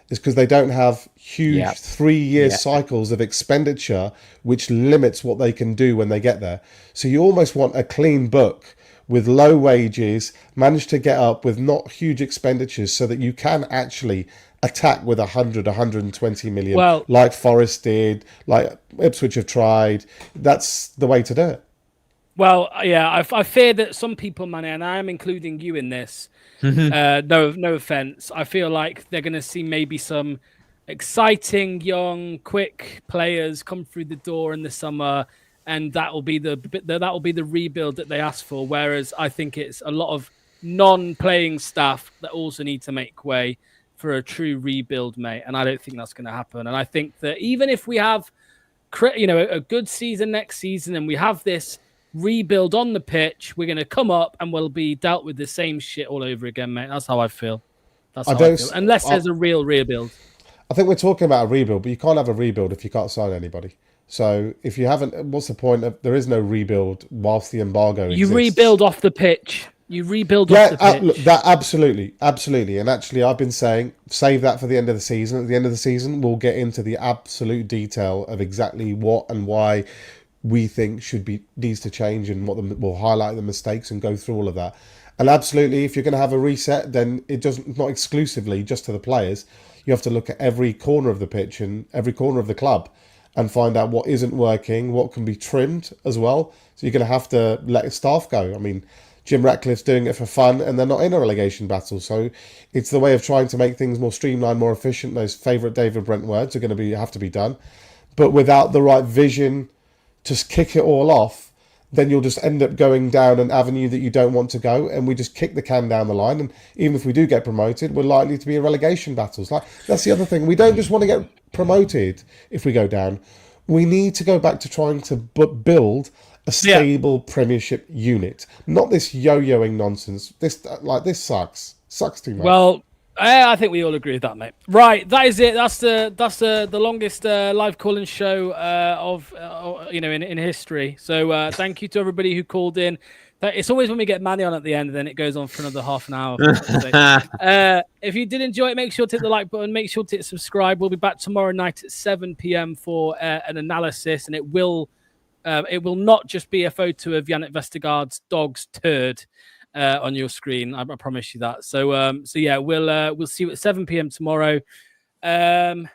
is because they don't have huge 3-year cycles of expenditure, which limits what they can do when they get there. So you almost want a clean book with low wages, manage to get up with not huge expenditures so that you can actually attack with 100, 120 million, like Forest did, like Ipswich have tried. That's the way to do it. Well, yeah, I fear that some people, man, and I am including you in this. No offense. I feel like they're going to see maybe some exciting, young, quick players come through the door in the summer, and that will be the rebuild that they ask for. Whereas I think it's a lot of non-playing staff that also need to make way for a true rebuild, mate. And I don't think that's going to happen. And I think that even if we have, a good season next season, and we have this rebuild on the pitch, we're going to come up and we'll be dealt with the same shit all over again, mate. That's how I feel. Unless there's a real rebuild. I think we're talking about a rebuild, but you can't have a rebuild if you can't sign anybody. So if you haven't, what's the point of there is no rebuild whilst the embargo exists? You rebuild off the pitch. You rebuild off the pitch. Look, that absolutely. And actually, I've been saying save that for the end of the season. At the end of the season, we'll get into the absolute detail of exactly what and why we think needs to change, and we'll highlight the mistakes and go through all of that. And absolutely, if you're going to have a reset, then not exclusively just to the players. You have to look at every corner of the pitch and every corner of the club and find out what isn't working, what can be trimmed as well. So you're going to have to let staff go. I mean, Jim Ratcliffe's doing it for fun and they're not in a relegation battle. So it's the way of trying to make things more streamlined, more efficient. Those favourite David Brent words are going to have to be done. But without the right vision, just kick it all off, then you'll just end up going down an avenue that you don't want to go, and we just kick the can down the line. And even if we do get promoted, we're likely to be in relegation battles. Like, that's the other thing. We don't just want to get promoted if we go down. We need to go back to trying to build a stable Premiership unit, not this yo-yoing nonsense. This sucks too much. Well, I think we all agree with that, mate. Right, that is it. That's the longest live call-in show in history. So thank you to everybody who called in. It's always when we get Manny on at the end, and then it goes on for another half an hour. If you did enjoy it, make sure to hit the like button. Make sure to hit subscribe. We'll be back tomorrow night at 7 p.m. for an analysis, and it will not just be a photo of Yannick Vestergaard's dog's turd on your screen. I promise you that. So yeah, we'll see you at 7 p.m. tomorrow. Yeah,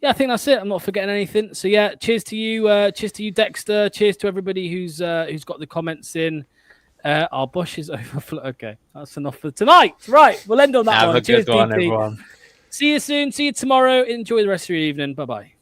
I think that's it. I'm not forgetting anything. So yeah, cheers to you, Dexter. Cheers to everybody who's got the comments in. Our bush is over. Okay, that's enough for tonight. Right, we'll end on that one. Have a Cheers, good one, DP. everyone. See you soon. See you tomorrow. Enjoy the rest of your evening. Bye bye.